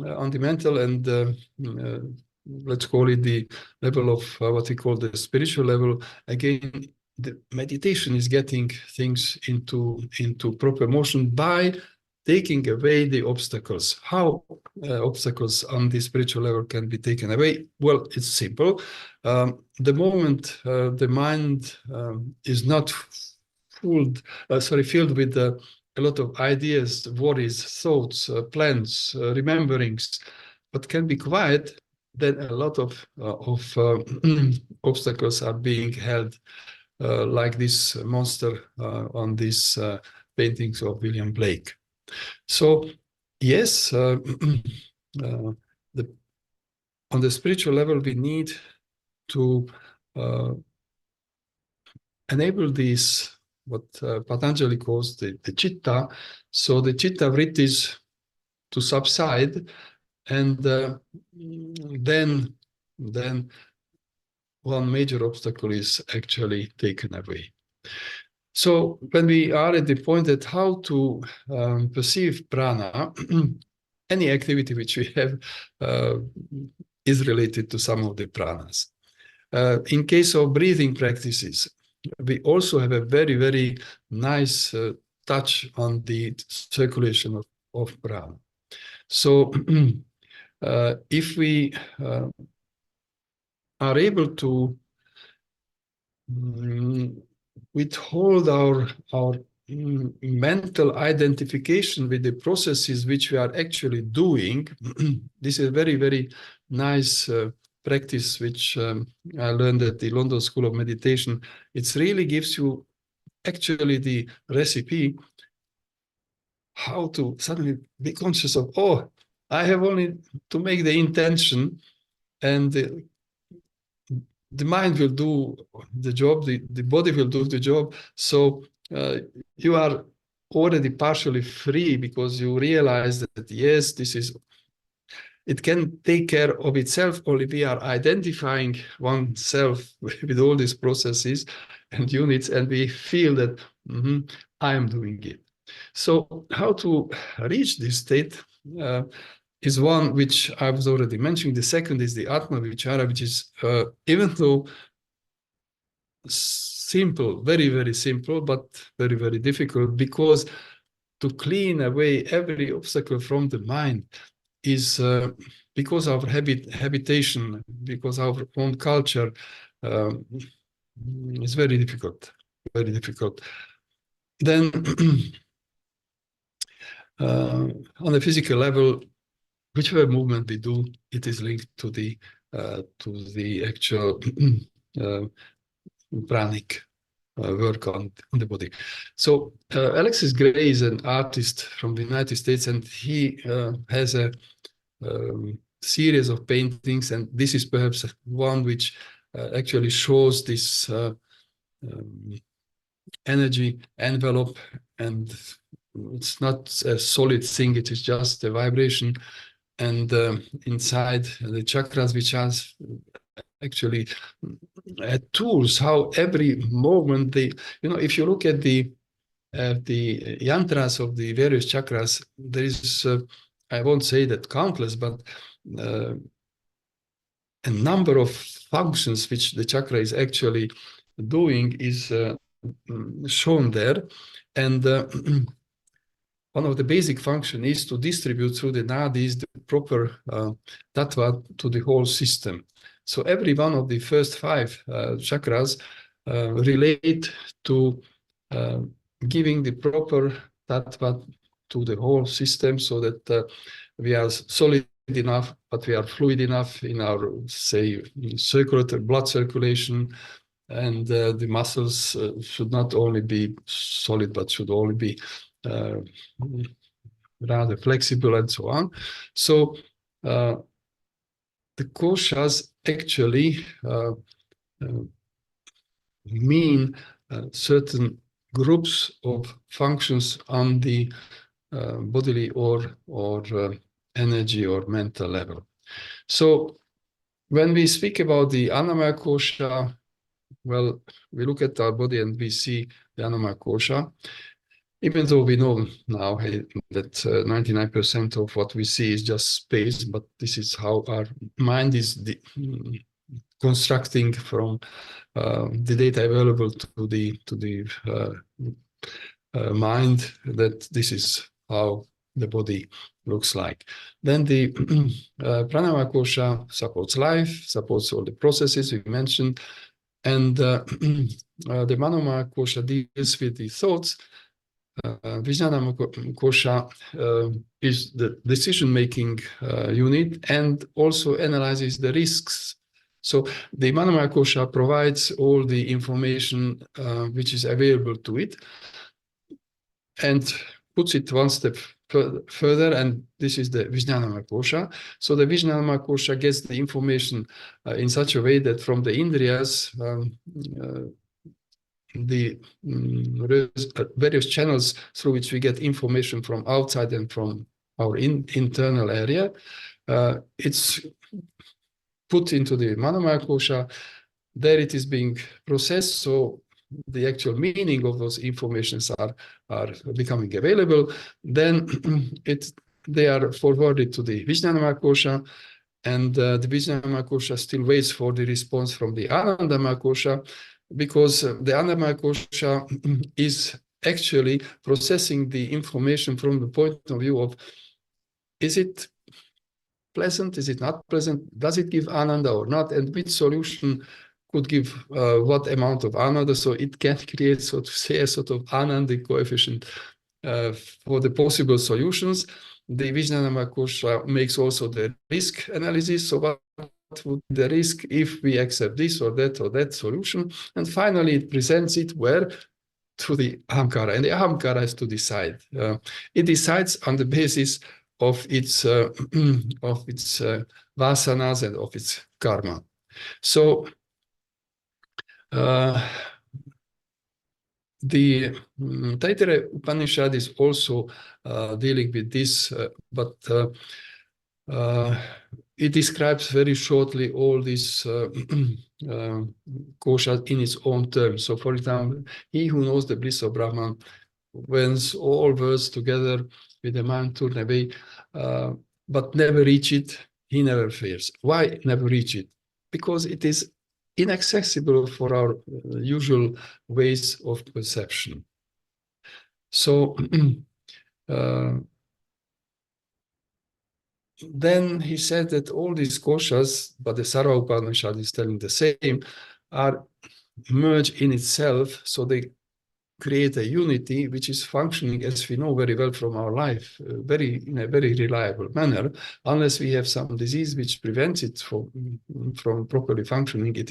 on the mental and let's call it the level of what we call the spiritual level, again, the meditation is getting things into proper motion by taking away the obstacles. How obstacles on the spiritual level can be taken away? Well, it's simple. The moment the mind is not filled with a lot of ideas, worries, thoughts, plans, rememberings, but can be quiet, then a lot of obstacles are being held, like this monster on these paintings of William Blake. So yes, on the spiritual level, we need to enable these, what Patanjali calls the chitta. So the chitta vrittis to subside, and then one major obstacle is actually taken away. So when we are at the point that how to perceive prana, any activity which we have is related to some of the pranas. In case of breathing practices, we also have a very, very nice touch on the circulation of prana. So if we are able to withhold our mental identification with the processes which we are actually doing, this is a very, very nice practice which I learned at the London School of Meditation. It really gives you actually the recipe how to suddenly be conscious of, oh, I have only to make the intention, and the mind will do the job, the body will do the job. So you are already partially free because you realize that, yes, it can take care of itself, only we are identifying oneself with all these processes and units, and we feel that I am doing it. So how to reach this state is one which I was already mentioning. The second is the Atma Vichara, which is, even though simple, very, very simple, but very, very difficult, because to clean away every obstacle from the mind is because of habitation, because of our own culture, is very difficult, very difficult. Then on a physical level, whichever movement we do, it is linked to the actual pranic work on the body. So Alexis Gray is an artist from the United States, and he has a series of paintings, and this is perhaps one which actually shows this energy envelope, and it's not a solid thing, it is just a vibration, and inside the chakras, which has actually tools, how every moment they, if you look at the yantras of the various chakras, there is, I won't say that countless, but a number of functions which the chakra is actually doing is shown there. And one of the basic functions is to distribute through the nadis the proper tattva to the whole system. So every one of the first 5 chakras relate to giving the proper tattva to the whole system, so that we are solid enough, but we are fluid enough in our, say, circulatory blood circulation, and the muscles should not only be solid, but should only be rather flexible, and so on. So the koshas actually mean certain groups of functions on the bodily or energy or mental level. So when we speak about the Annamaya kosha, well, we look at our body and we see the Annamaya kosha, even though we know now that 99% of what we see is just space, but this is how our mind is constructing from the data available to the mind, that this is how the body looks like. Then the Pranayama kosha supports life, supports all the processes we mentioned, and the Manomaya kosha deals with the thoughts. Jnana kosha is the decision-making unit, and also analyzes the risks. So the Manomaya kosha provides all the information which is available to it, and puts it one step further, and this is the Vijnana kosha. So the Vijnana kosha gets the information in such a way that from the indriyas, the various channels through which we get information from outside and from our internal area, it's put into the Manomaya kosha. There it is being processed, so the actual meaning of those informations are becoming available. Then they are forwarded to the Vijnana kosha, and the Vijnana kosha still waits for the response from the Anandamaya kosha, because the Anandamaya kosha is actually processing the information from the point of view of, is it pleasant, is it not pleasant, does it give ananda or not, and which solution could give what amount of ananda, so it can create, so to say, a sort of anandic coefficient for the possible solutions. The Vijnana Kosha makes also the risk analysis, so what would the risk if we accept this or that solution, and finally it presents it where? To the ahamkara, and the ahamkara has to decide. It decides on the basis of its vasanas and of its karma. So the Taittiriya Upanishad is also dealing with this, but it describes very shortly all these koshas in its own terms. So, for example, he who knows the bliss of Brahman wins all words together with the mind turned away, but never reach it, he never fails. Why never reach it? Because it is inaccessible for our usual ways of perception. So then he said that all these koshas, but the Sarva Upanishad is telling the same, are merged in itself, so they create a unity which is functioning, as we know very well from our life, in a very reliable manner. Unless we have some disease which prevents it from properly functioning, it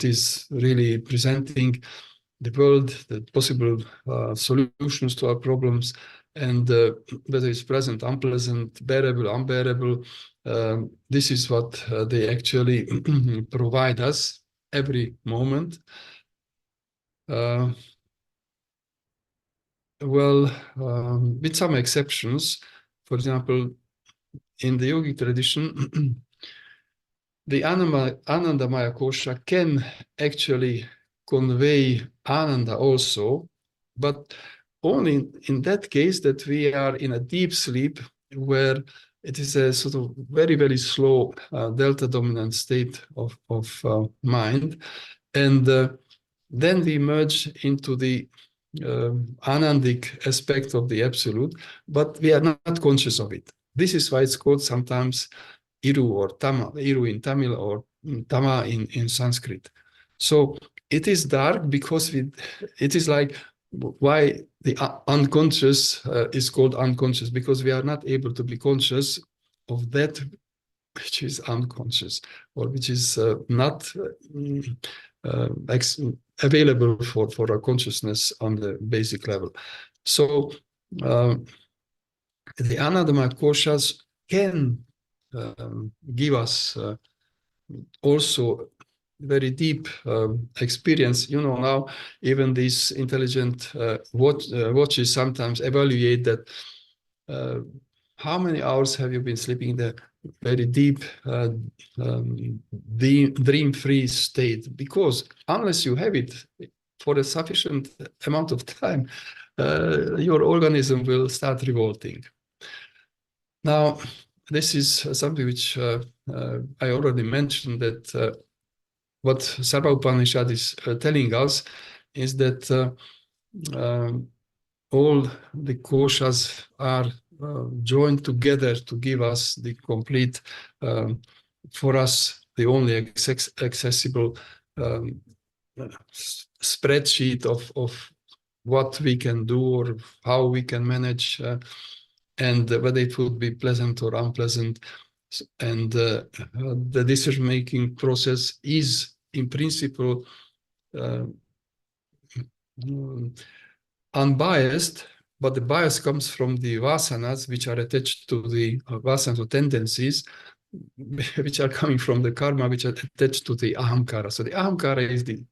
is really presenting the world, the possible solutions to our problems, and whether it's pleasant, unpleasant, bearable, unbearable, this is what they actually provide us every moment. Well, with some exceptions, for example, in the yogic tradition, the Anandamaya kosha can actually convey ananda also, but only in that case that we are in a deep sleep where it is a sort of very, very slow delta dominant state of mind. And then we merge into the anandic aspect of the absolute, but we are not conscious of it. This is why it's called sometimes Iru or Tama, Iru in Tamil or Tama in Sanskrit. So it is dark because it is like why the unconscious is called unconscious, because we are not able to be conscious of that which is unconscious or which is not available for our consciousness on the basic level. So the Anandamaya koshas can give us also very deep experience. You know, now even these intelligent watches sometimes evaluate that how many hours have you been sleeping in the very deep dream-free state, because unless you have it for a sufficient amount of time, your organism will start revolting. Now, this is something which I already mentioned, that what Sarva Upanishad is telling us is that all the koshas are joined together to give us the complete, for us, the only accessible spreadsheet of what we can do or how we can manage, and whether it would be pleasant or unpleasant. And the decision-making process is, in principle, unbiased, but the bias comes from the vasanas, which are attached to the vasanas or tendencies, which are coming from the karma, which are attached to the ahamkara. So the ahamkara is the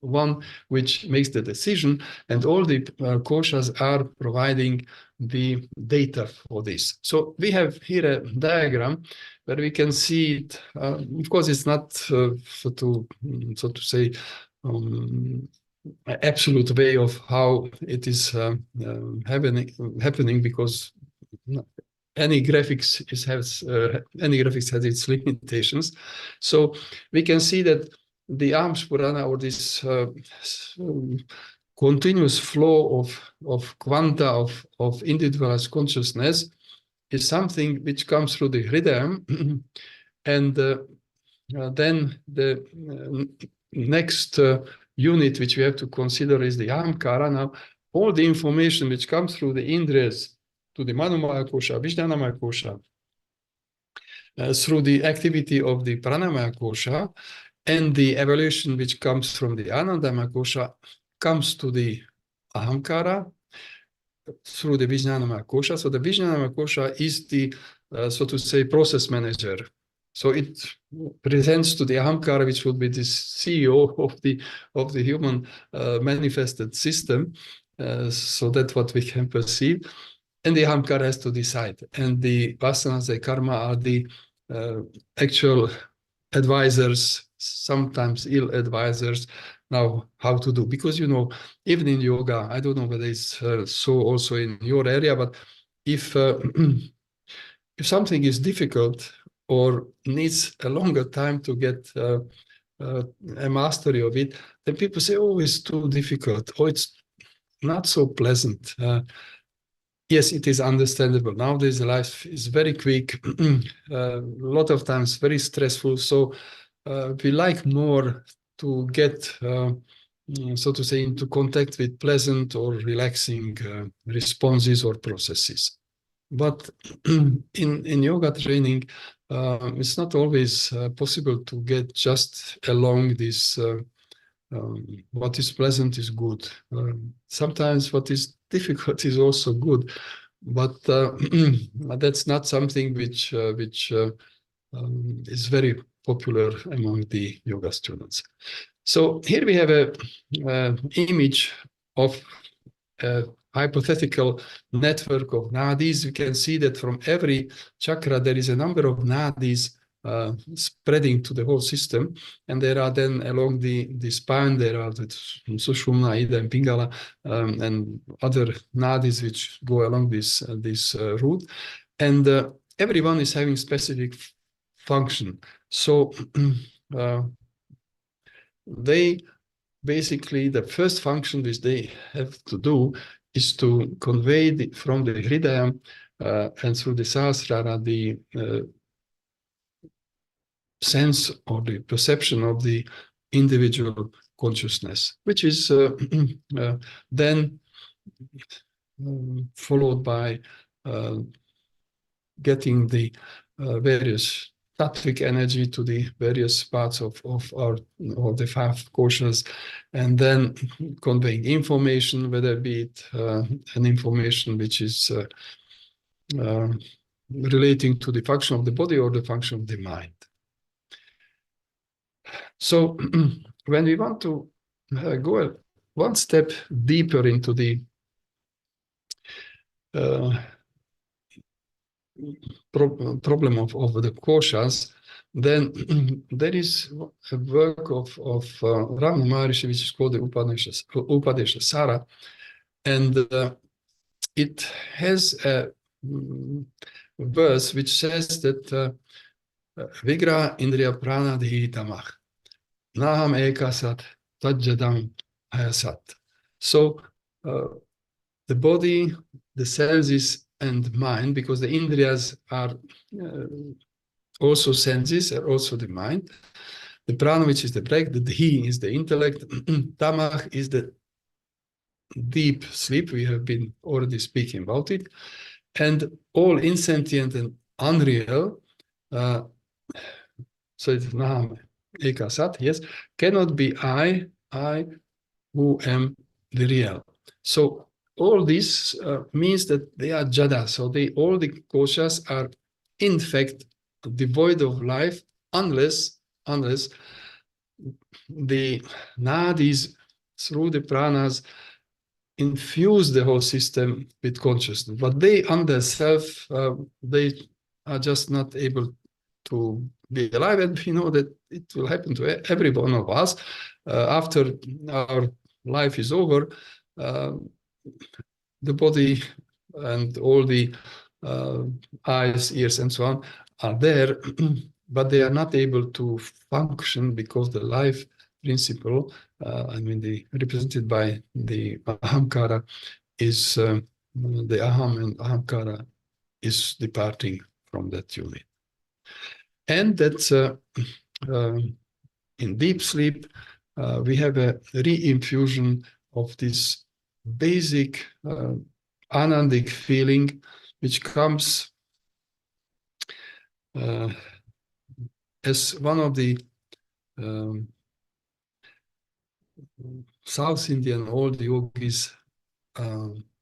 one which makes the decision, and all the koshas are providing the data for this. So we have here a diagram where we can see it. Of course, it's not so to say absolute way of how it is happening, because any graphics has its limitations. So we can see that the Ahams Purana, or this continuous flow of quanta of individualized consciousness is something which comes through the hridayam, and then the next unit which we have to consider is the ahamkara. Now, all the information which comes through the indriyas to the manomaya kosha, vijnanamaya kosha, through the activity of the pranamaya kosha, and the evaluation which comes from the anandamaya kosha comes to the ahamkara through the vijnanamaya kosha. So the vijnanamaya kosha is the, so to say, process manager. So it presents to the ahamkara, which will be the CEO of the human manifested system. So that's what we can perceive. And the ahamkara has to decide. And the vasanas, the karma, are the actual advisors, sometimes ill advisors, now how to do. Because, even in yoga, I don't know whether it's so also in your area, but if if something is difficult or needs a longer time to get a mastery of it, then people say, oh, it's too difficult, or it's not so pleasant. Yes, it is understandable. Nowadays, life is very quick, a lot of times very stressful. So we like more to get, so to say, into contact with pleasant or relaxing responses or processes. But in yoga training, it's not always possible to get just along this. What is pleasant is good. Sometimes what is difficult is also good, but that's not something which is very popular among the yoga students. So here we have a image of a hypothetical network of nadis. You can see that from every chakra there is a number of nadis spreading to the whole system, and there are then along the spine there are the sushumna, ida, and pingala, and other nadis which go along this route, and everyone is having specific function. So they basically, the first function which they have to do is to convey from the hridayam and through the sahasrara the sense or the perception of the individual consciousness, which is then followed by getting the various tattvic energy to the various parts of the 5 koshas, and then conveying information, whether be it an information which is relating to the function of the body or the function of the mind. So when we want to go one step deeper into the problem of the koshas, then there is a work of Ramana Maharishi, which is called the Upanishad, and it has a verse which says that Vigra Indriya Prana Dhitamach Naham Ekasat Tajjadam Hayasat. So the body, the senses, and mind, because the indriyas are also senses, are also the mind. The prana, which is the breath, the dhi is the intellect, tamach is the deep sleep. We have been already speaking about it. And all insentient and unreal, so it's naham ekasat, yes, cannot be I who am the real. So all this means that they are jada. So all the koshas are in fact devoid of life unless the nadis through the pranas infuse the whole system with consciousness. But they on themselves, they are just not able to be alive. And we know that it will happen to every one of us after our life is over. The body and all the eyes, ears, and so on are there, but they are not able to function because the life principle represented by the ahamkara, is the aham and ahamkara is departing from that unit. And that in deep sleep, we have a re-infusion of this basic anandic feeling, which comes as one of the South Indian old yogis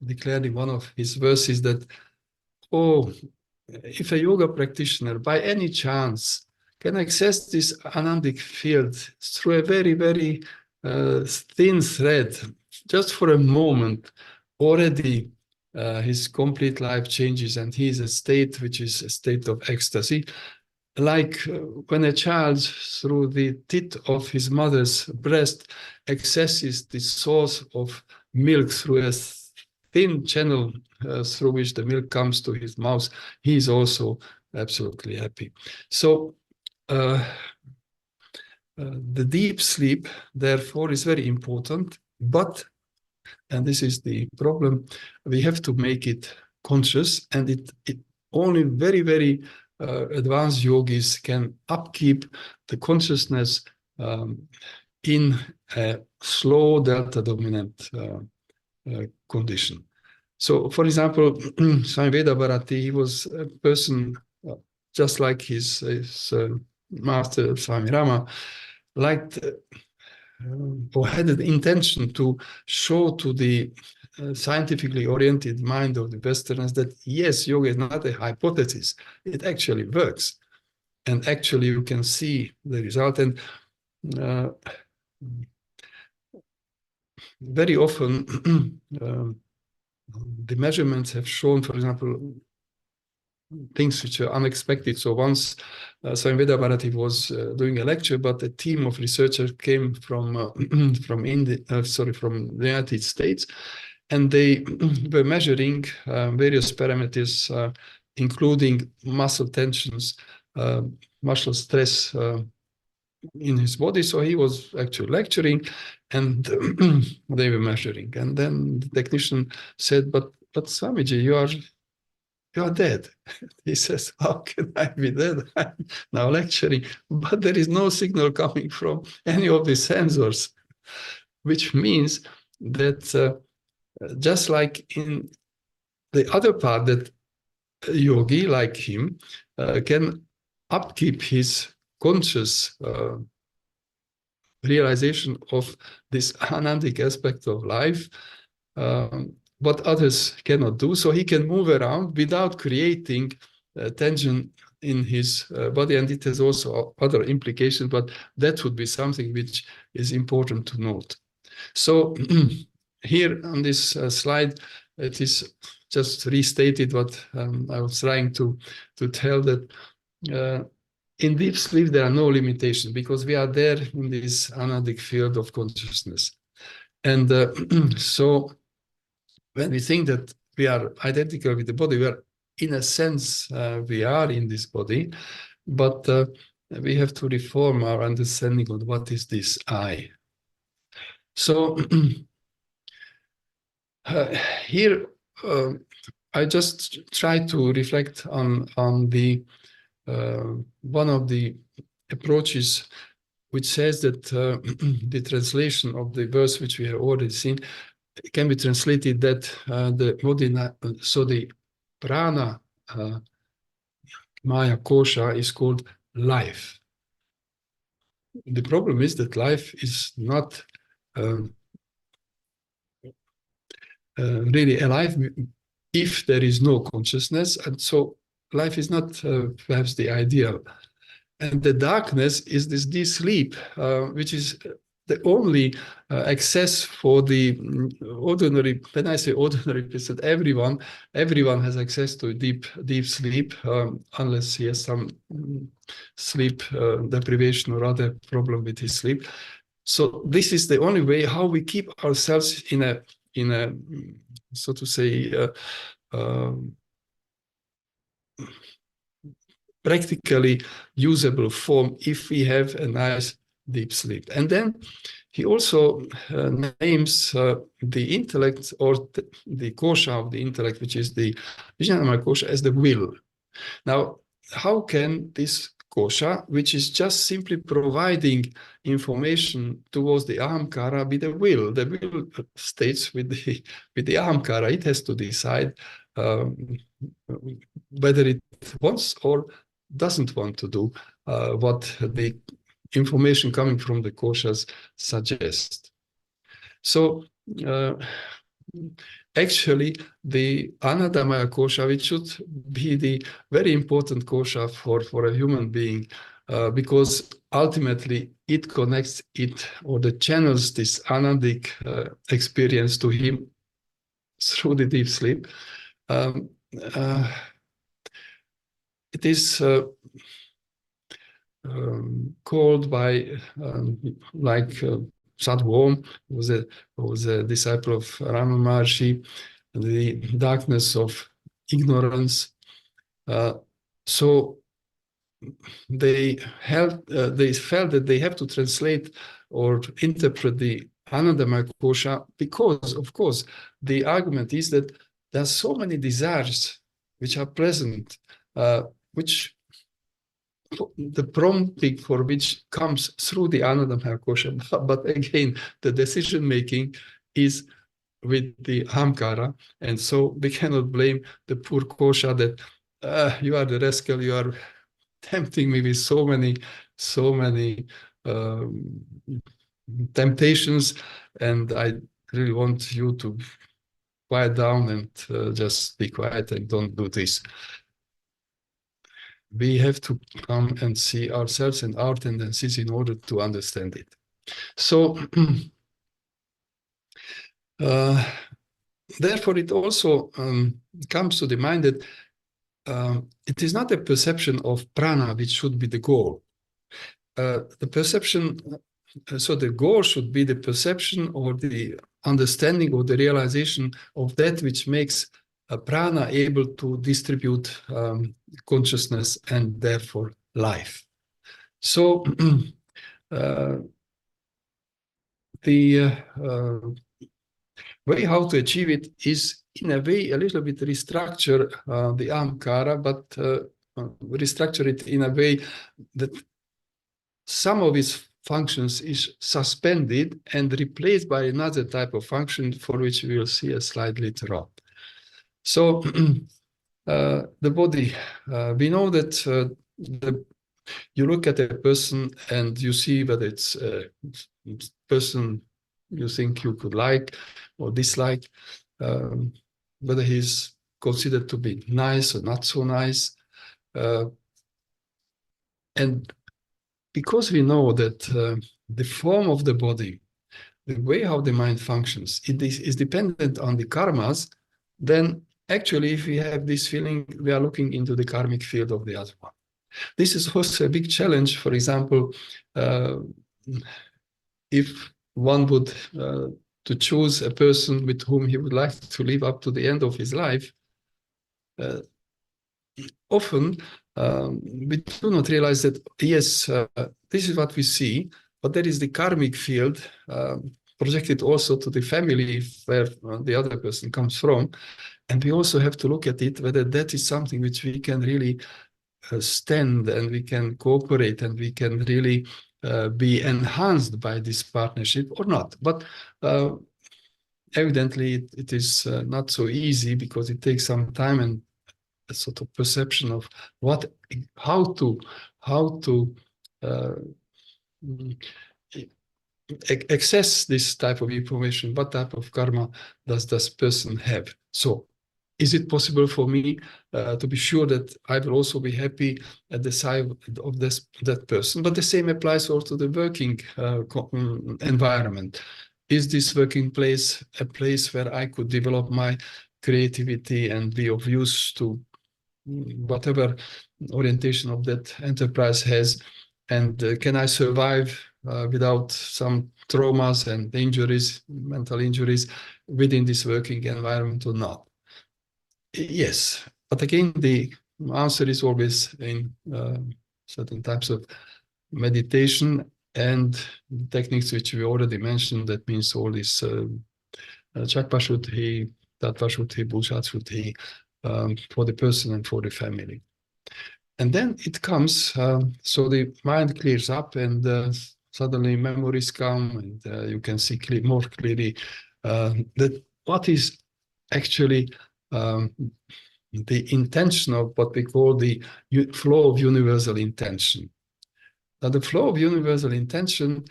declared in one of his verses that, oh, if a yoga practitioner by any chance can access this anandic field through a very, very thin thread, just for a moment, already his complete life changes, and he is a state which is a state of ecstasy. Like when a child, through the teat of his mother's breast, accesses the source of milk through a thin channel through which the milk comes to his mouth, he is also absolutely happy. So the deep sleep, therefore, is very important, but, and this is the problem, we have to make it conscious, and it only very, very advanced yogis can upkeep the consciousness in a slow delta dominant condition. So, for example, Savita Bharati, he was a person just like his master Swami Rama, liked or had the intention to show to the scientifically oriented mind of the Westerners that yes, yoga is not a hypothesis, it actually works. And actually you can see the result. And very often the measurements have shown, for example, things which are unexpected. So once Swami Bharati was doing a lecture, but a team of researchers came from from the United States, and they were measuring various parameters, including muscle tensions, muscle stress in his body. So he was actually lecturing, and they were measuring. And then the technician said, "But Swamiji, you are dead." He says, "How can I be dead? I'm now lecturing, but there is no signal coming from any of the sensors," which means that just like in the other part, that a yogi like him can upkeep his conscious realization of this anandic aspect of life, what others cannot do. So he can move around without creating tension in his body, and it has also other implications, but that would be something which is important to note. So here on this slide, it is just restated what I was trying to tell, that in deep sleep there are no limitations, because we are there in this anandic field of consciousness. And so when we think that we are identical with the body, we are, in a sense, we are in this body, but we have to reform our understanding of what is this I. So here I just try to reflect on the one of the approaches which says that the translation of the verse which we have already seen can be translated that the prana maya kosha is called life. The problem is that life is not really alive if there is no consciousness, and so life is not perhaps the ideal. And the darkness is this deep sleep, which is the only access for the ordinary. When I say ordinary person, everyone has access to deep sleep, unless he has some sleep deprivation or other problem with his sleep. So this is the only way how we keep ourselves in a so to say practically usable form if we have a nice deep sleep. And then he also names the intellect, or the kosha of the intellect, which is the Jnana kosha, as the will. Now, how can this kosha, which is just simply providing information towards the ahamkara, be the will? The will states with the ahamkara. It has to decide whether it wants or doesn't want to do what the information coming from the koshas suggest. So actually, the anandamaya kosha, which should be the very important kosha for a human being, because ultimately it connects it, or the channels this anandic experience to him through the deep sleep. It is called by like Sadhu, who was a disciple of Ramana Maharishi, the darkness of ignorance. So they felt that they have to translate or interpret the Anandamaya kosha, because, of course, the argument is that there are so many desires which are present, which the prompting for which comes through the Anandamaya kosha, but again, the decision making is with the ahamkara, and so we cannot blame the poor kosha that you are the rascal, you are tempting me with so many temptations, and I really want you to quiet down and just be quiet and don't do this. We have to come and see ourselves and our tendencies in order to understand it. So therefore, it also comes to the mind that it is not a perception of prana which should be the goal. The perception, so the goal should be the perception or the understanding or the realization of that which makes a prana able to distribute consciousness and therefore life. So the way how to achieve it is, in a way, a little bit restructure the ahamkara, but restructure it in a way that some of its functions is suspended and replaced by another type of function, for which we will see a slide later on. So the body, we know that you look at a person and you see whether it's a person you think you could like or dislike, whether he's considered to be nice or not so nice. And because we know that the form of the body, the way how the mind functions, it is dependent on the karmas, then actually if we have this feeling, we are looking into the karmic field of the other one. This is also a big challenge. For example, if one would to choose a person with whom he would like to live up to the end of his life, often we do not realize that, yes, this is what we see, but there is the karmic field projected also to the family where the other person comes from. And we also have to look at it, whether that is something which we can really stand and we can cooperate and we can really be enhanced by this partnership or not. But evidently it is not so easy, because it takes some time and a sort of perception of how to access this type of information. What type of karma does this person have? So is it possible for me to be sure that I will also be happy at the side of that person? But the same applies also to the working environment. Is this working place a place where I could develop my creativity and be of use to whatever orientation of that enterprise has? And can I survive without some traumas and injuries, mental injuries, within this working environment or not? Yes, but again, the answer is always in certain types of meditation and the techniques which we already mentioned, that means all this chakpa shuddhi, tattva shuddhi, bhusha shuddhi, for the person and for the family. And then it comes, so the mind clears up, and suddenly memories come, and you can see more clearly that what is actually the intention of what we call the flow of universal intention. Now, the flow of universal intention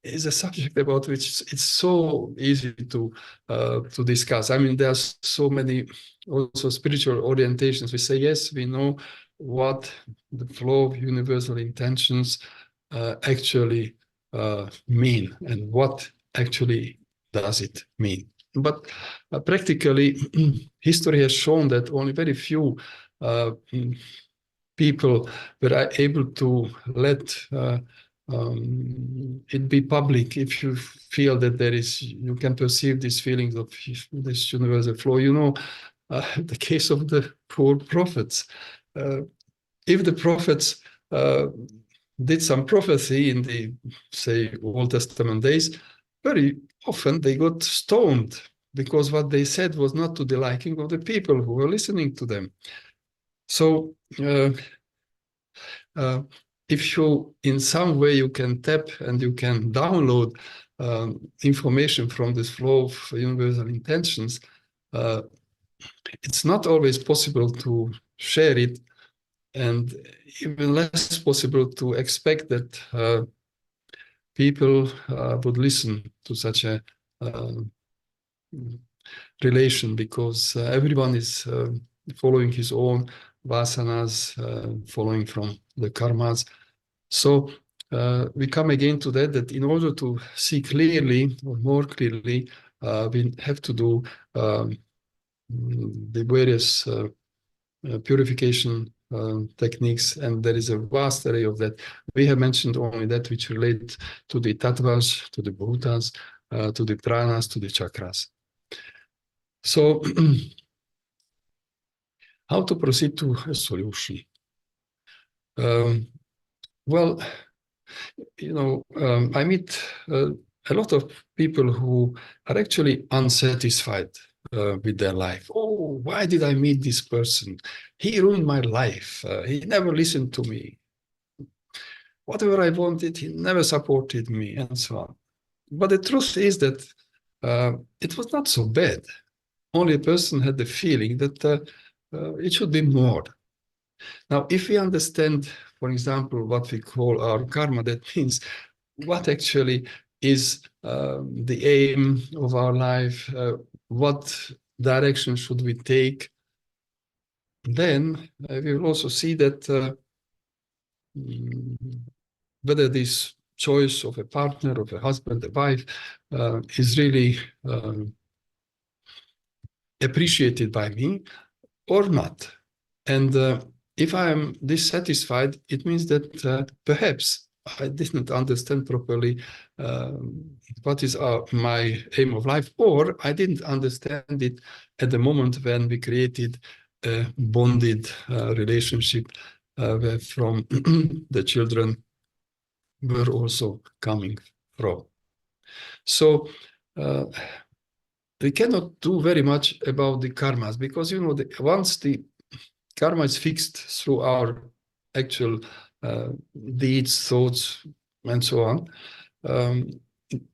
is a subject about which it's so easy to discuss. I mean, there's so many also spiritual orientations. We say, yes, we know what the flow of universal intentions actually mean, and what actually does it mean. But practically, history has shown that only very few people were able to let it be public. If you feel that you can perceive these feelings of this universal flow, you know, the case of the poor prophets. If the prophets did some prophecy in the, say, Old Testament days, very often they got stoned because what they said was not to the liking of the people who were listening to them. So if you, in some way, you can tap and you can download information from this flow of universal intentions, it's not always possible to share it, and even less possible to expect that people would listen to such a relation, because everyone is following his own vasanas, following from the karmas. So we come again to that in order to see clearly, or more clearly, we have to do the various purification techniques, and there is a vast array of that. We have mentioned only that which relate to the tattvas, to the bhutas, to the pranas, to the chakras. So how to proceed to a solution? Well, you know, I meet a lot of people who are actually unsatisfied with their life. Oh, why did I meet this person? He ruined my life. He never listened to me. Whatever I wanted, he never supported me, and so on. But the truth is that it was not so bad. Only a person had the feeling that it should be more. Now, if we understand, for example, what we call our karma, that means what actually is the aim of our life, what direction should we take, then we will also see that whether this choice of a partner, of a husband, a wife, is really appreciated by me or not. And if I am dissatisfied, it means that perhaps I didn't understand properly what is my aim of life, or I didn't understand it at the moment when we created a bonded relationship where from the children were also coming from. So we cannot do very much about the karmas, because, you know, once the karma is fixed through our actual deeds, thoughts, and so on.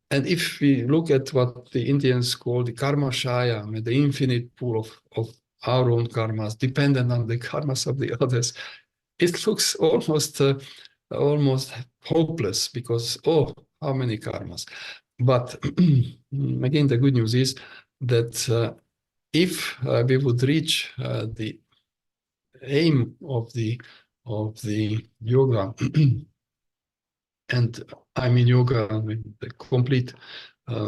And if we look at what the Indians call the karma shaya, the infinite pool of our own karmas, dependent on the karmas of the others, it looks almost hopeless, because, oh, how many karmas. But again, the good news is that if we would reach the aim of the yoga, and I mean yoga, I mean the complete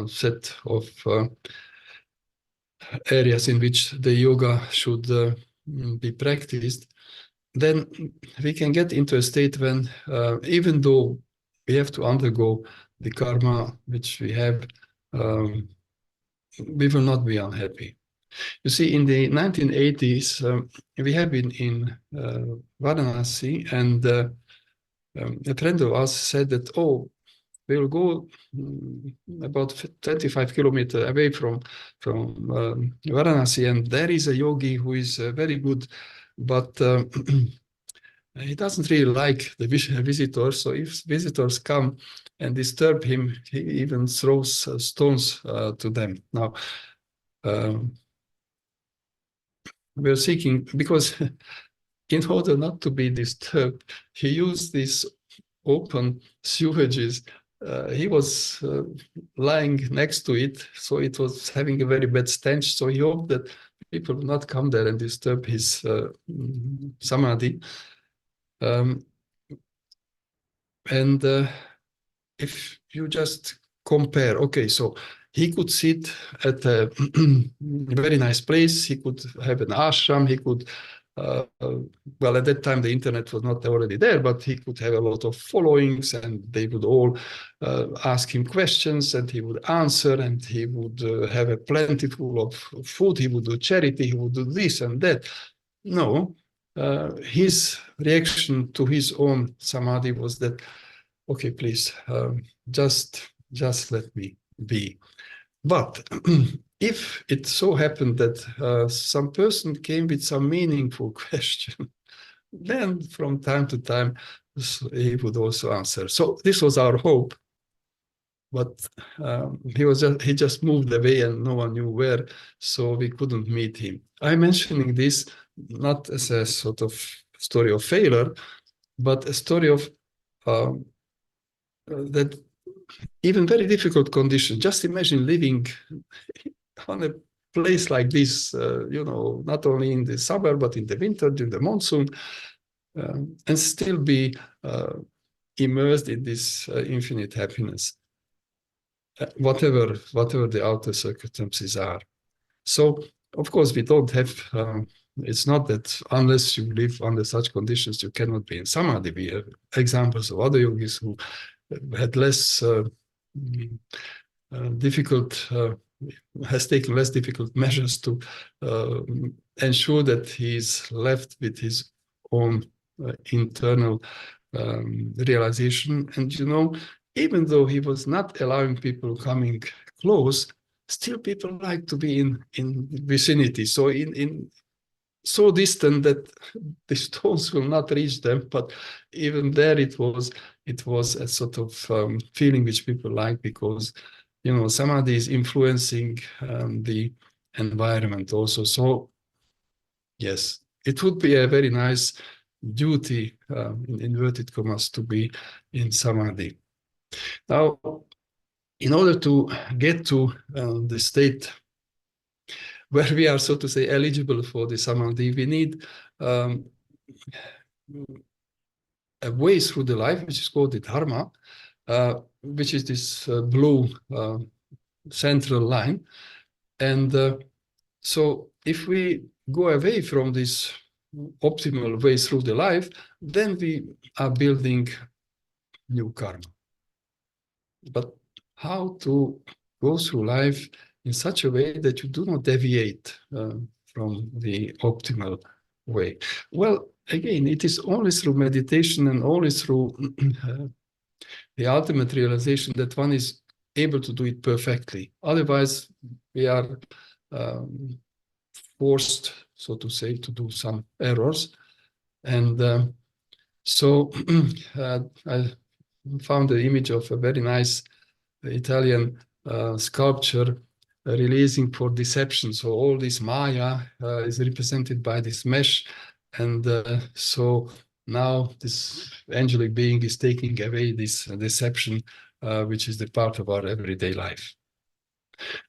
set of areas in which the yoga should be practiced, then we can get into a state when, even though we have to undergo the karma which we have, we will not be unhappy. You see, in the 1980s, we have been in Varanasi, and a friend of us said that, oh, we'll go about 25 kilometers away from Varanasi, and there is a yogi who is very good, but he doesn't really like the visitors. So if visitors come and disturb him, he even throws stones to them. Now, we're seeking, because in order not to be disturbed, he used these open sewages. He was lying next to it, so it was having a very bad stench. So he hoped that people would not come there and disturb his samadhi. And if you just compare, okay, so he could sit at a very nice place. He could have an ashram. He could, well, at that time the internet was not already there, but he could have a lot of followings, and they would all ask him questions, and he would answer, and he would have a plentiful of food. He would do charity. He would do this and that. No, his reaction to his own samadhi was that, okay, please, just let me be. But if it so happened that some person came with some meaningful question, then from time to time he would also answer. So this was our hope. But he just moved away, and no one knew where, so we couldn't meet him. I'm mentioning this not as a sort of story of failure, but a story of that even very difficult conditions. Just imagine living on a place like this, not only in the summer, but in the winter, during the monsoon, and still be immersed in this infinite happiness, whatever the outer circumstances are. So, of course, we don't have, it's not that unless you live under such conditions, you cannot be in samadhi. We have examples of other yogis who had less has taken less difficult measures to ensure that he's left with his own internal realization. And even though he was not allowing people coming close, still people like to be in vicinity. So in so distant that the stones will not reach them, but even there it was a sort of feeling which people like, because samadhi is influencing the environment also. So yes, it would be a very nice duty, in inverted commas, to be in samadhi. Now, in order to get to the state where we are, so to say, eligible for the samadhi, we need a way through the life, which is called the dharma, which is this blue central line. And so if we go away from this optimal way through the life, then we are building new karma. But how to go through life in such a way that you do not deviate from the optimal way? Well, again, it is only through meditation and only through the ultimate realization that one is able to do it perfectly. Otherwise, we are forced, so to say, to do some errors. And so I found the image of a very nice Italian sculpture releasing for deception. So all this Maya is represented by this mesh. And so now this angelic being is taking away this deception, which is the part of our everyday life.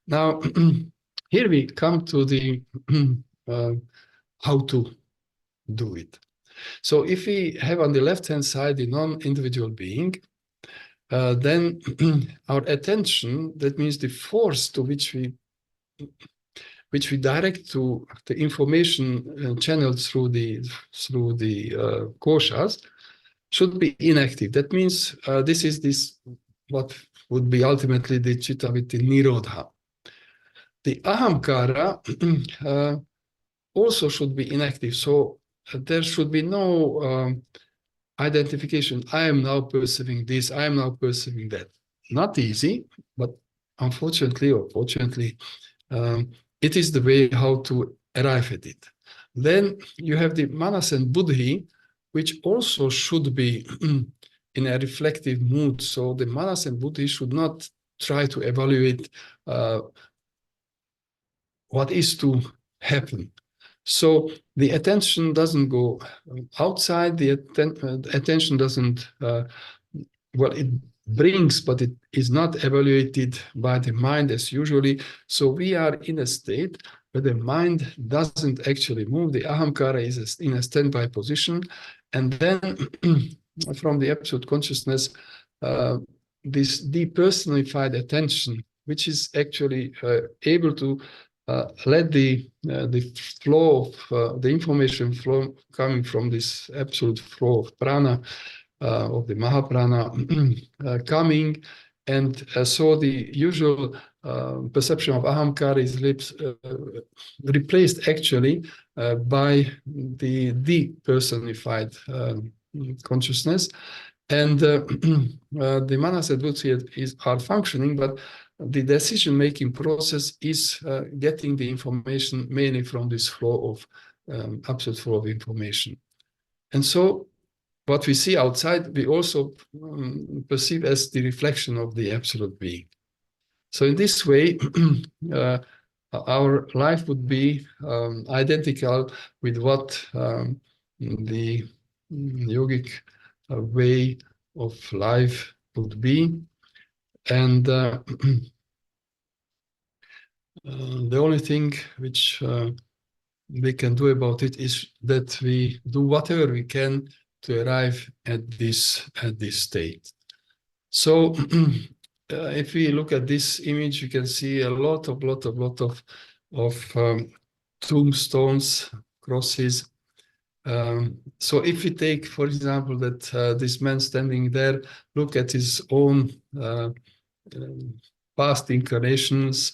Now, here we come to the how to do it. So if we have on the left-hand side the non-individual being, then our attention, that means the force to which we direct to the information channeled through the koshas, should be inactive. That means this is what would be ultimately the chittavritti nirodha. The ahamkara also should be inactive. So there should be no identification. I am now perceiving this, I am now perceiving that. Not easy, but unfortunately or fortunately, it is the way how to arrive at it. Then you have the manas and buddhi, which also should be in a reflective mood. So the manas and buddhi should not try to evaluate what is to happen. So the attention doesn't go outside, the attention doesn't, well, it brings, but it is not evaluated by the mind as usually. So we are in a state where the mind doesn't actually move. The ahamkara is in a standby position. And then from the absolute consciousness, this depersonified attention, which is actually able to let the flow of the information flow coming from this absolute flow of prana, of the Mahaprana coming, and so the usual perception of ahamkara is replaced actually by the depersonified consciousness. And the manas and buddhi are functioning, but the decision-making process is getting the information mainly from this flow of absolute flow of information. And so what we see outside, we also perceive as the reflection of the absolute being. So in this way, our life would be identical with what the yogic way of life would be. And the only thing which we can do about it is that we do whatever we can to arrive at this state. So if we look at this image, you can see a lot of tombstones, crosses. So if we take, for example, that this man standing there, look at his own past incarnations,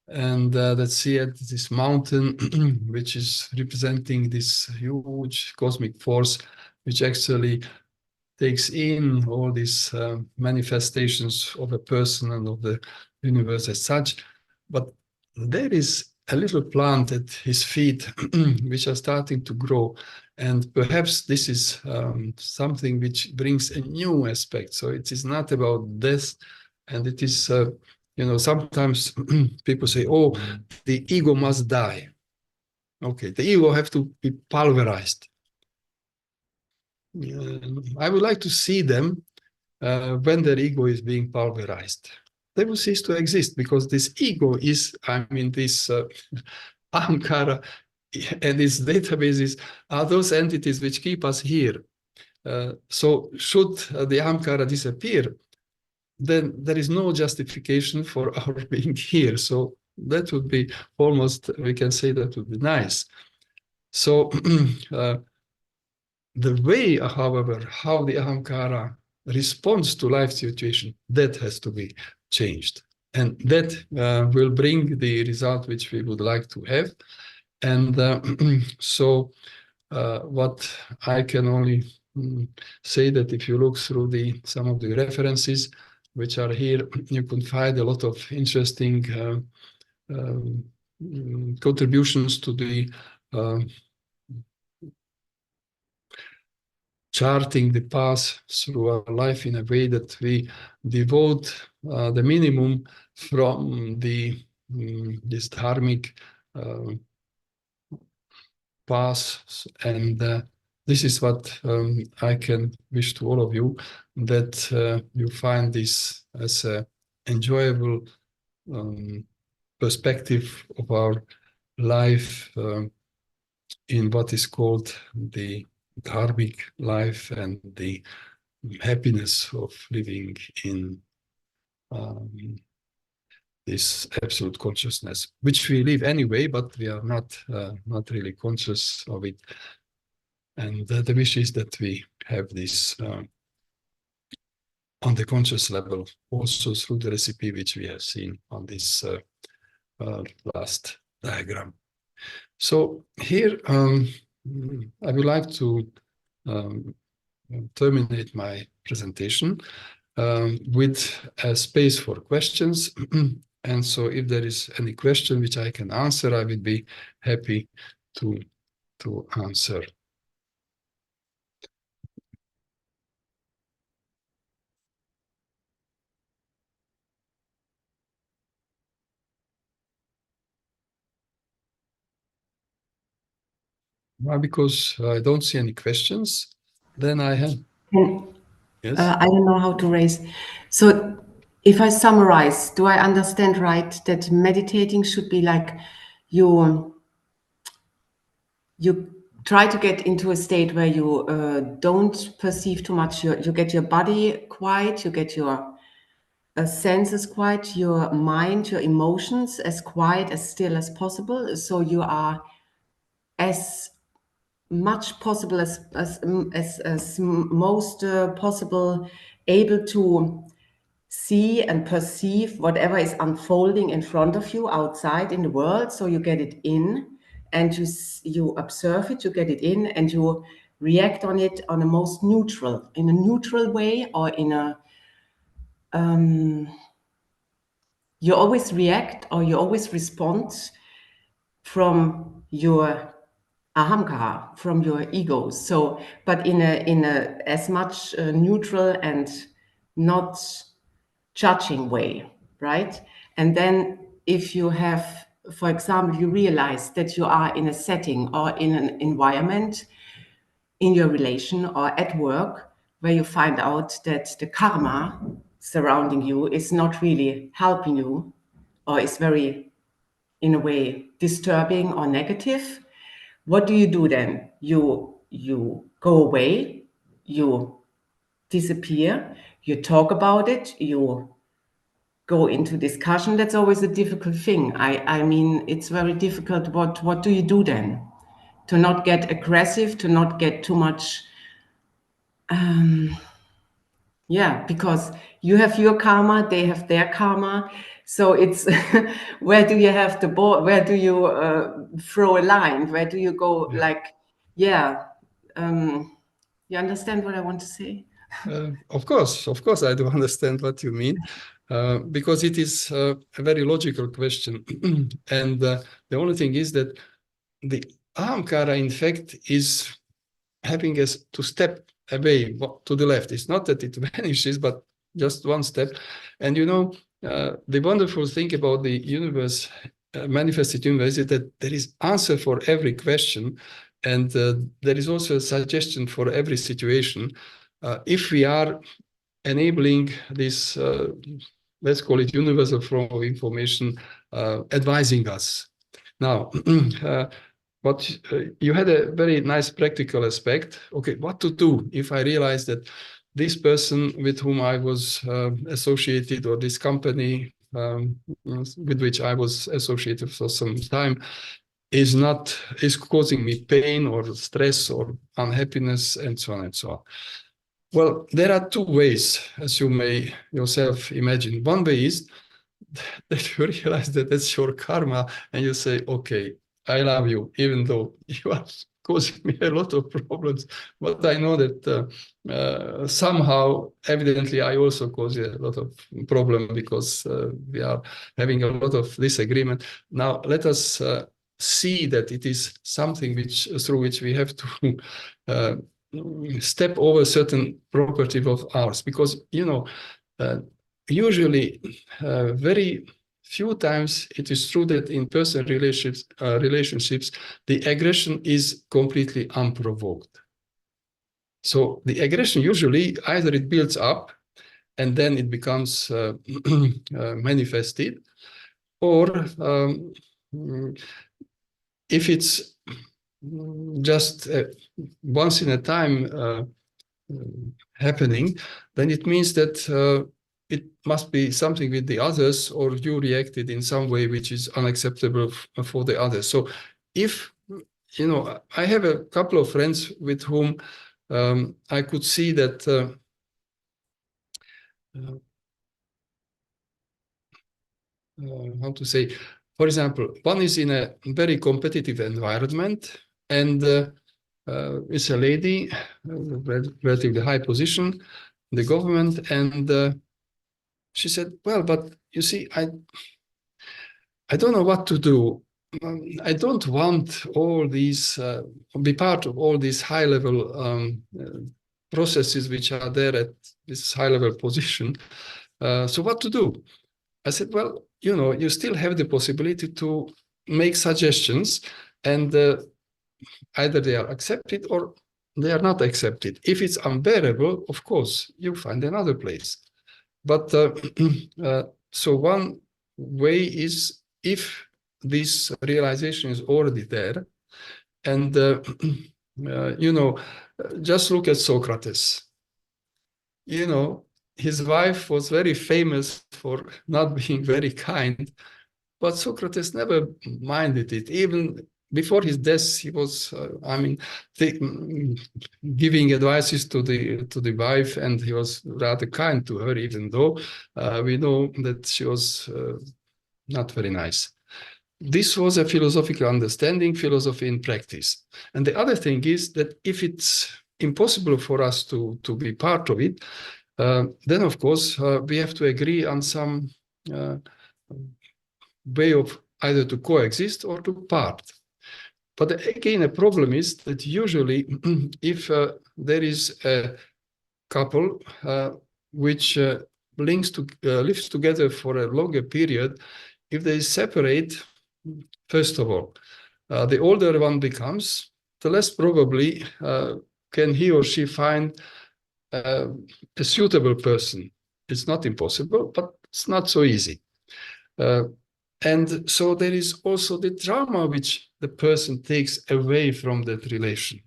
and let's see at this mountain, which is representing this huge cosmic force, which actually takes in all these manifestations of a person and of the universe as such. But there is a little plant at his feet, which are starting to grow. And perhaps this is something which brings a new aspect. So it is not about death, and it is, sometimes people say, oh, the ego must die. Okay, the ego have to be pulverized. I would like to see them when their ego is being pulverized. They will cease to exist, because this ego is, this ahamkara and its databases are those entities which keep us here. So should the ahamkara disappear, then there is no justification for our being here. So that would be almost, we can say that would be nice. So the way, however, how the ahamkara responds to life situation, that has to be changed. And that will bring the result which we would like to have. And so what I can only say that if you look through some of the references which are here, you can find a lot of interesting contributions to the charting the path through our life in a way that we devote the minimum from this dharmic path. And this is what I can wish to all of you, that you find this as an enjoyable perspective of our life in what is called the dharmic life and the happiness of living in this absolute consciousness, which we live anyway, but we are not really conscious of it. And the wish is that we have this on the conscious level, also through the recipe which we have seen on this last diagram. So here I would like to terminate my presentation with a space for questions. And so if there is any question which I can answer, I would be happy to answer. Why? Because I don't see any questions. Then I have. Yes. I don't know how to raise. So if I summarize, do I understand right that meditating should be like you try to get into a state where you don't perceive too much. You get your body quiet, you get your senses quiet, your mind, your emotions as quiet, as still as possible. So you are as much possible as most possible able to see and perceive whatever is unfolding in front of you outside in the world. So you get it in and you observe it, you get it in and you react on it in a neutral way, or in a you always react or you always respond from your ahamkara, from your ego. So, but in a as much neutral and not judging way, right? And then if you have, for example, you realize that you are in a setting or in an environment in your relation or at work where you find out that the karma surrounding you is not really helping you, or is very, in a way, disturbing or negative, what do you do then? You go away, you disappear, you talk about it, you go into discussion. That's always a difficult thing. I mean, it's very difficult. What do you do then? To not get aggressive, to not get too much. Yeah, because you have your karma, they have their karma. So it's where do you have the ball? Where do you throw a line? Where do you go? Yeah. Like, yeah, you understand what I want to say? Of course, I do understand what you mean, because it is a very logical question. And the only thing is that the ahamkara, in fact, is having us to step away to the left. It's not that it vanishes, but just one step. And the wonderful thing about the universe, manifested universe, is that there is answer for every question, and there is also a suggestion for every situation. If we are enabling this, let's call it universal flow of information, advising us. Now, but you had a very nice practical aspect. Okay, what to do if I realize that this person with whom I was associated, or this company with which I was associated for some time, is causing me pain or stress or unhappiness, and so on and so on. Well, there are two ways, as you may yourself imagine. One way is that you realize that that's your karma, and you say, okay, I love you, even though you are causing me a lot of problems. But I know that somehow, evidently, I also cause you a lot of problem, because we are having a lot of disagreement. Now, let us see that it is something through which we have to step over certain property of ours, because usually very few times it is true that in personal relationships the aggression is completely unprovoked. So the aggression usually either it builds up and then it becomes manifested, or if it's just once in a time happening, then it means that it must be something with the others, or you reacted in some way which is unacceptable for the others. So if, I have a couple of friends with whom I could see that how to say, for example, one is in a very competitive environment, and is a lady, relatively high position in the government, and she said, well, but you see, I don't know what to do. I don't want all these, be part of all these high-level processes which are there at this high-level position. So what to do? I said, well, you know, you still have the possibility to make suggestions, and either they are accepted or they are not accepted. If it's unbearable, of course, you find another place. But so one way is, if this realization is already there, and you know, just look at Socrates. You know, his wife was very famous for not being very kind, but Socrates never minded it. Even before his death, he was, giving advices to the wife, and he was rather kind to her, even though we know that she was not very nice. This was a philosophical understanding, philosophy in practice. And the other thing is that if it's impossible for us to be part of it, then of course we have to agree on some way of either to coexist or to part. But again, a problem is that usually if there is a couple which lives together for a longer period, if they separate, first of all, the older one becomes, the less probably can he or she find a suitable person. It's not impossible, but it's not so easy. And so there is also the trauma which the person takes away from that relation.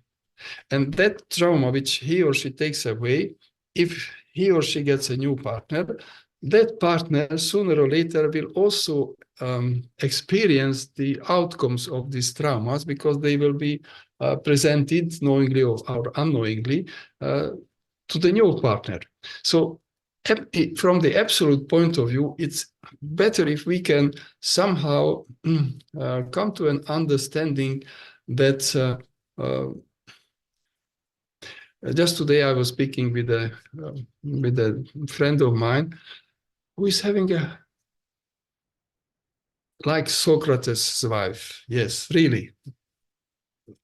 And that trauma which he or she takes away, if he or she gets a new partner, that partner sooner or later will also experience the outcomes of these traumas, because they will be presented knowingly or unknowingly to the new partner. So from the absolute point of view, it's better if we can somehow come to an understanding that just today I was speaking with a friend of mine who is having a, like Socrates' wife. Yes, really.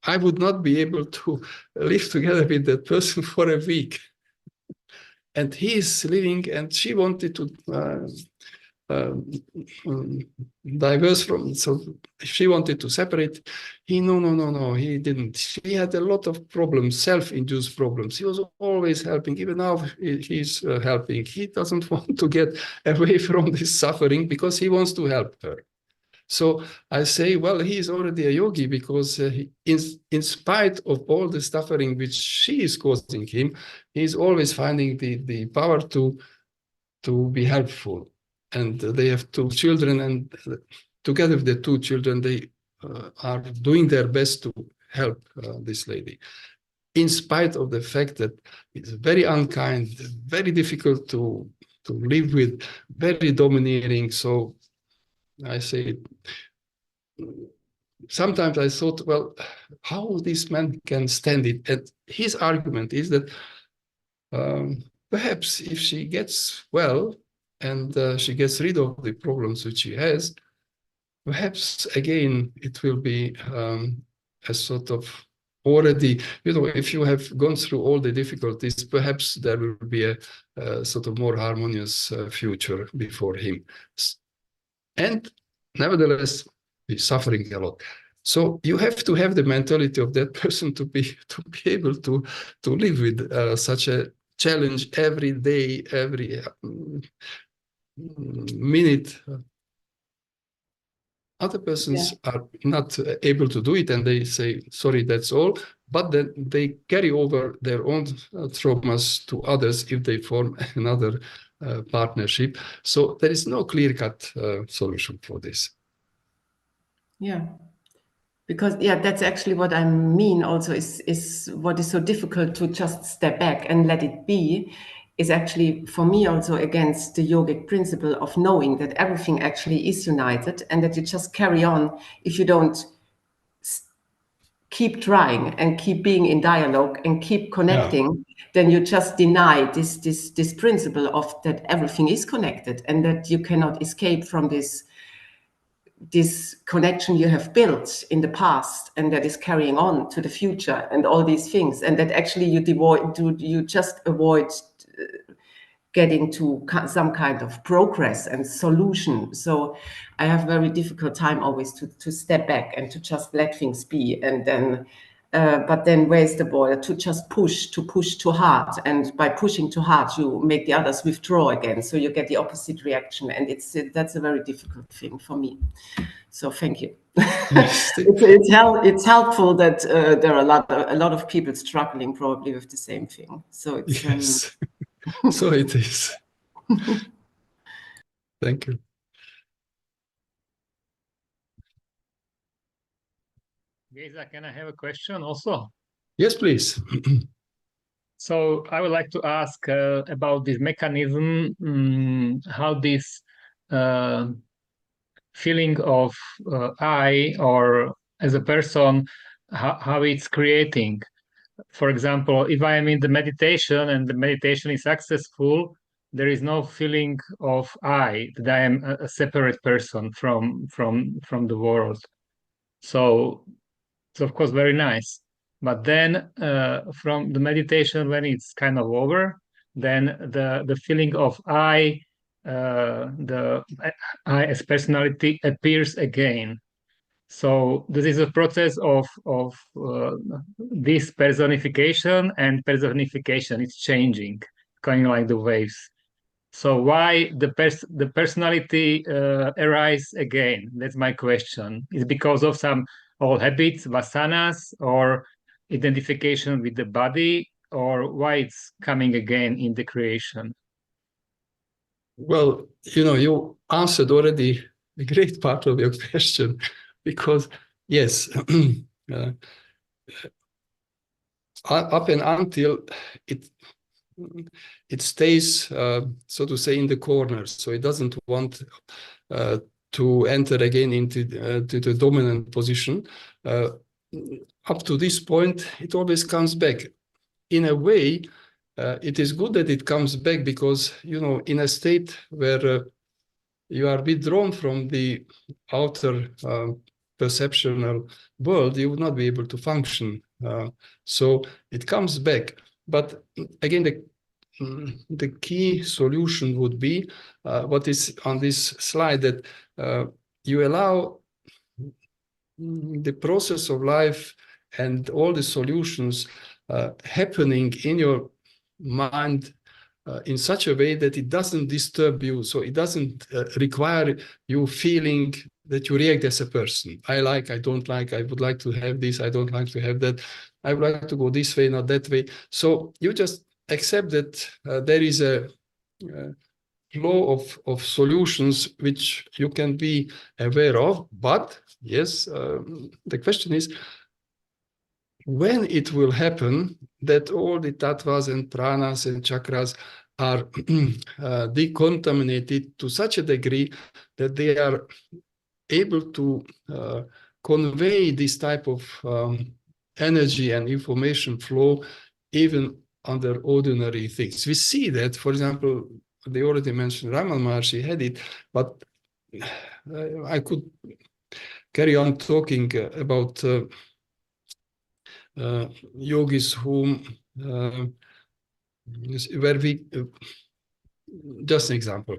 I would not be able to live together with that person for a week. And he is living, and she wanted to diverse from, so she wanted to separate. He, no, he didn't. He had a lot of problems, self-induced problems. He was always helping. Even now he's helping. He doesn't want to get away from this suffering because he wants to help her. So I say, well, he is already a yogi, because in spite of all the suffering which she is causing him, he's always finding the power to be helpful. And they have 2 children, and together with the 2 children, they are doing their best to help this lady, in spite of the fact that it's very unkind, very difficult to live with, very domineering. So I say, sometimes I thought, well, how this man can stand it? And his argument is that perhaps if she gets well and she gets rid of the problems which she has, perhaps again it will be a sort of already, you know, if you have gone through all the difficulties, perhaps there will be a sort of more harmonious future before him. And nevertheless, he's suffering a lot. So you have to have the mentality of that person to be able to live with such a challenge every day, every minute. Other persons are not able to do it, and they say, sorry, that's all. But then they carry over their own traumas to others if they form another partnership. So there is no clear-cut solution for this. Yeah. Because, that's actually what I mean also, is what is so difficult to just step back and let it be, is actually for me also against the yogic principle of knowing that everything actually is united, and that you just carry on if you don't keep trying and keep being in dialogue and keep connecting, then you just deny this principle of that everything is connected and that you cannot escape from this connection you have built in the past and that is carrying on to the future and all these things, and that actually you just avoid getting to some kind of progress and solution. So I have very difficult time always to step back and to just let things be, and then but then where's the border? To just push too hard, and by pushing too hard you make the others withdraw again, so you get the opposite reaction, and that's a very difficult thing for me. So thank you. It's helpful that there are a lot of people struggling probably with the same thing. So it's yes. So it is. Thank you. Geza, can I have a question also? Yes, please. So I would like to ask about this mechanism, how this feeling of I or as a person, how it's creating. For example, if I am in the meditation and the meditation is successful, there is no feeling of I, that I am a separate person from the world. So it's of course very nice. But then from the meditation, when it's kind of over, then the feeling of I, the I as personality appears again. So this is a process of this personification and personification. It's changing, kind of like the waves. So why the personality arise again? That's my question. Is it because of some old habits, vasanas, or identification with the body, or why it's coming again in the creation? Well, you answered already a great part of your question, because yes, up and until it stays, so to say, in the corners. So it doesn't want to enter again into the dominant position. Up to this point, it always comes back. In a way, it is good that it comes back, because, in a state where you are withdrawn from the outer perceptual world, you would not be able to function. So it comes back. But again, the key solution would be what is on this slide, that you allow the process of life and all the solutions happening in your mind in such a way that it doesn't disturb you. So it doesn't require you feeling that you react as a person. I like, I don't like, I would like to have this, I don't like to have that. I would like to go this way, not that way. So you just accept that there is a flow of solutions which you can be aware of. But yes, the question is, when it will happen that all the tattvas and pranas and chakras are decontaminated to such a degree that they are able to convey this type of energy and information flow even under ordinary things. We see that, for example, they already mentioned Ramana Maharishi had it, but I could carry on talking about yogis whom where we just an example,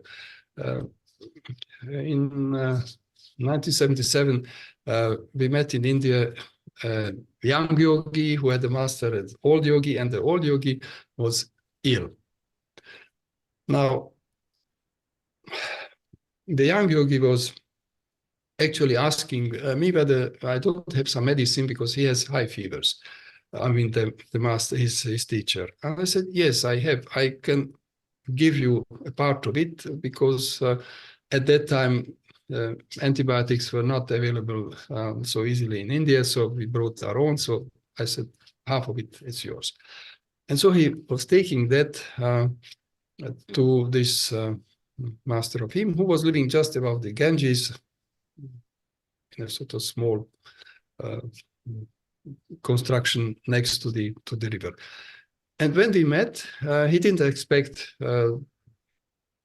in 1977 we met in India a young yogi who had a master as old yogi, and the old yogi was ill. Now the young yogi was actually asking me whether I don't have some medicine, because he has high fevers. I mean, the master, his teacher. And I said, yes, I have. I can give you a part of it, because at that time, antibiotics were not available so easily in India. So we brought our own. So I said, half of it is yours. And so he was taking that to this master of him, who was living just above the Ganges, in a sort of small construction next to the river. And when we met, he didn't expect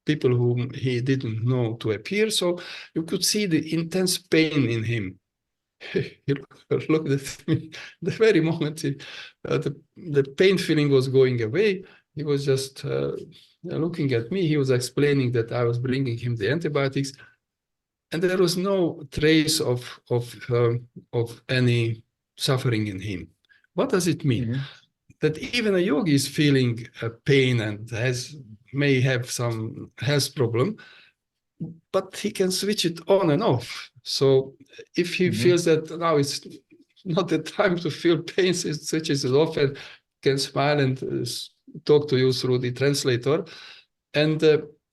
people whom he didn't know to appear, so you could see the intense pain in him. He looked at me the very moment the pain feeling was going away. He was just looking at me. He was explaining that I was bringing him the antibiotics, and there was no trace of any suffering in him. What does it mean? Mm-hmm. That even a yogi is feeling pain and may have some health problem, but he can switch it on and off. So if he feels that now it's not the time to feel pain, he switches it off and can smile and talk to you through the translator. And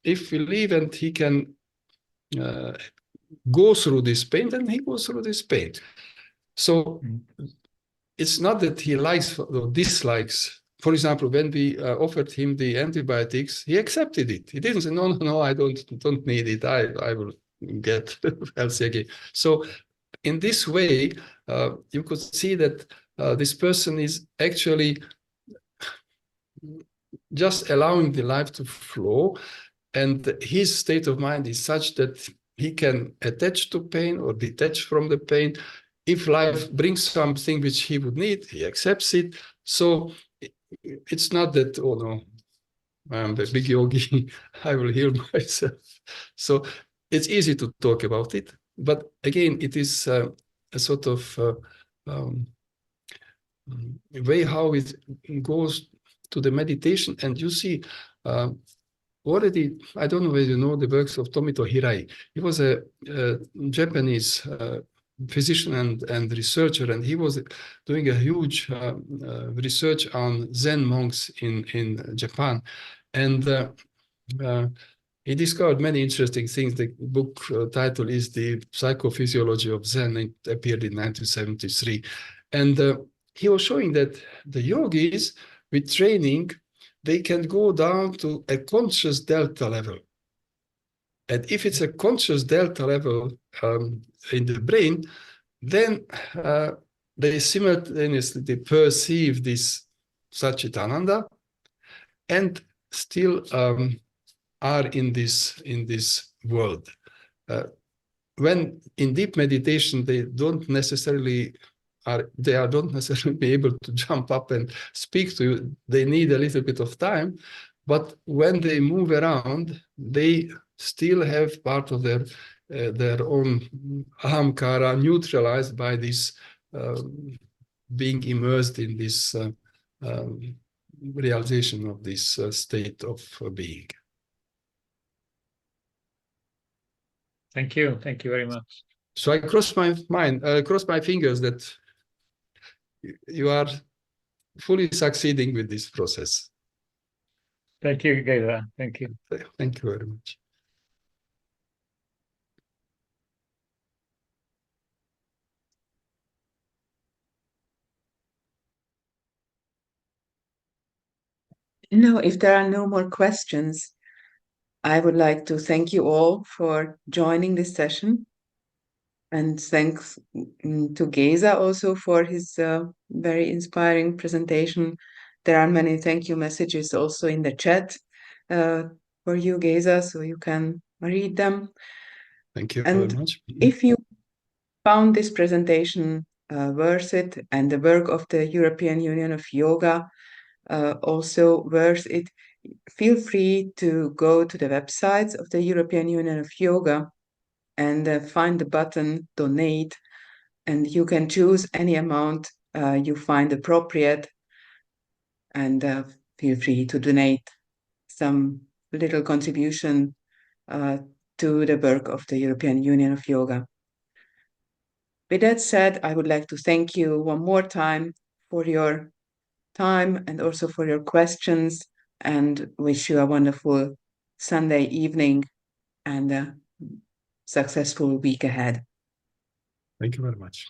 if we leave and he can go through this pain, then he goes through this pain. So it's not that he likes or dislikes. For example, when we offered him the antibiotics, he accepted it. He didn't say, no, I don't need it. I will get healthy again. So in this way, you could see that this person is actually just allowing the life to flow, and his state of mind is such that he can attach to pain or detach from the pain. If life brings something which he would need, he accepts it. So it's not that, oh no, I'm the big yogi, I will heal myself. So it's easy to talk about it. But again, it is a sort of way how it goes to the meditation. And you see, already, I don't know whether you know the works of Tomito Hirai. He was a Japanese physician and researcher, and he was doing a huge research on Zen monks in Japan. And he discovered many interesting things. The book title is The Psychophysiology of Zen. It appeared in 1973. And he was showing that the yogis, with training, they can go down to a conscious delta level. And if it's a conscious delta level in the brain, then they simultaneously perceive this Satchitananda and still are in this world. When in deep meditation, they don't necessarily be able to jump up and speak to you. They need a little bit of time, but when they move around, they still have part of their own ahamkara neutralized by this being immersed in this realization of this state of being. Thank you very much. So I cross my fingers that you are fully succeeding with this process. Thank you, Geza. Thank you. Thank you very much. Now, if there are no more questions, I would like to thank you all for joining this session. And thanks to Geza also for his very inspiring presentation. There are many thank you messages also in the chat for you, Geza, so you can read them. Thank you very much. If you found this presentation worth it, and the work of the European Union of Yoga also worth it, feel free to go to the websites of the European Union of Yoga and find the button donate, and you can choose any amount you find appropriate, and feel free to donate some little contribution to the work of the European Union of Yoga. With that said, I would like to thank you one more time for your time and also for your questions, and wish you a wonderful Sunday evening and a successful week ahead. Thank you very much.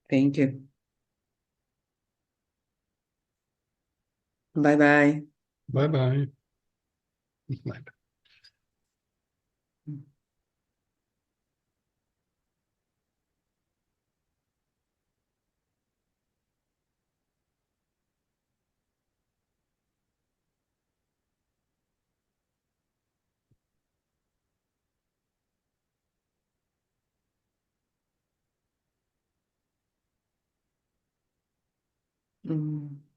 Thank you. Bye-bye. Bye-bye. Bye-bye. Mm.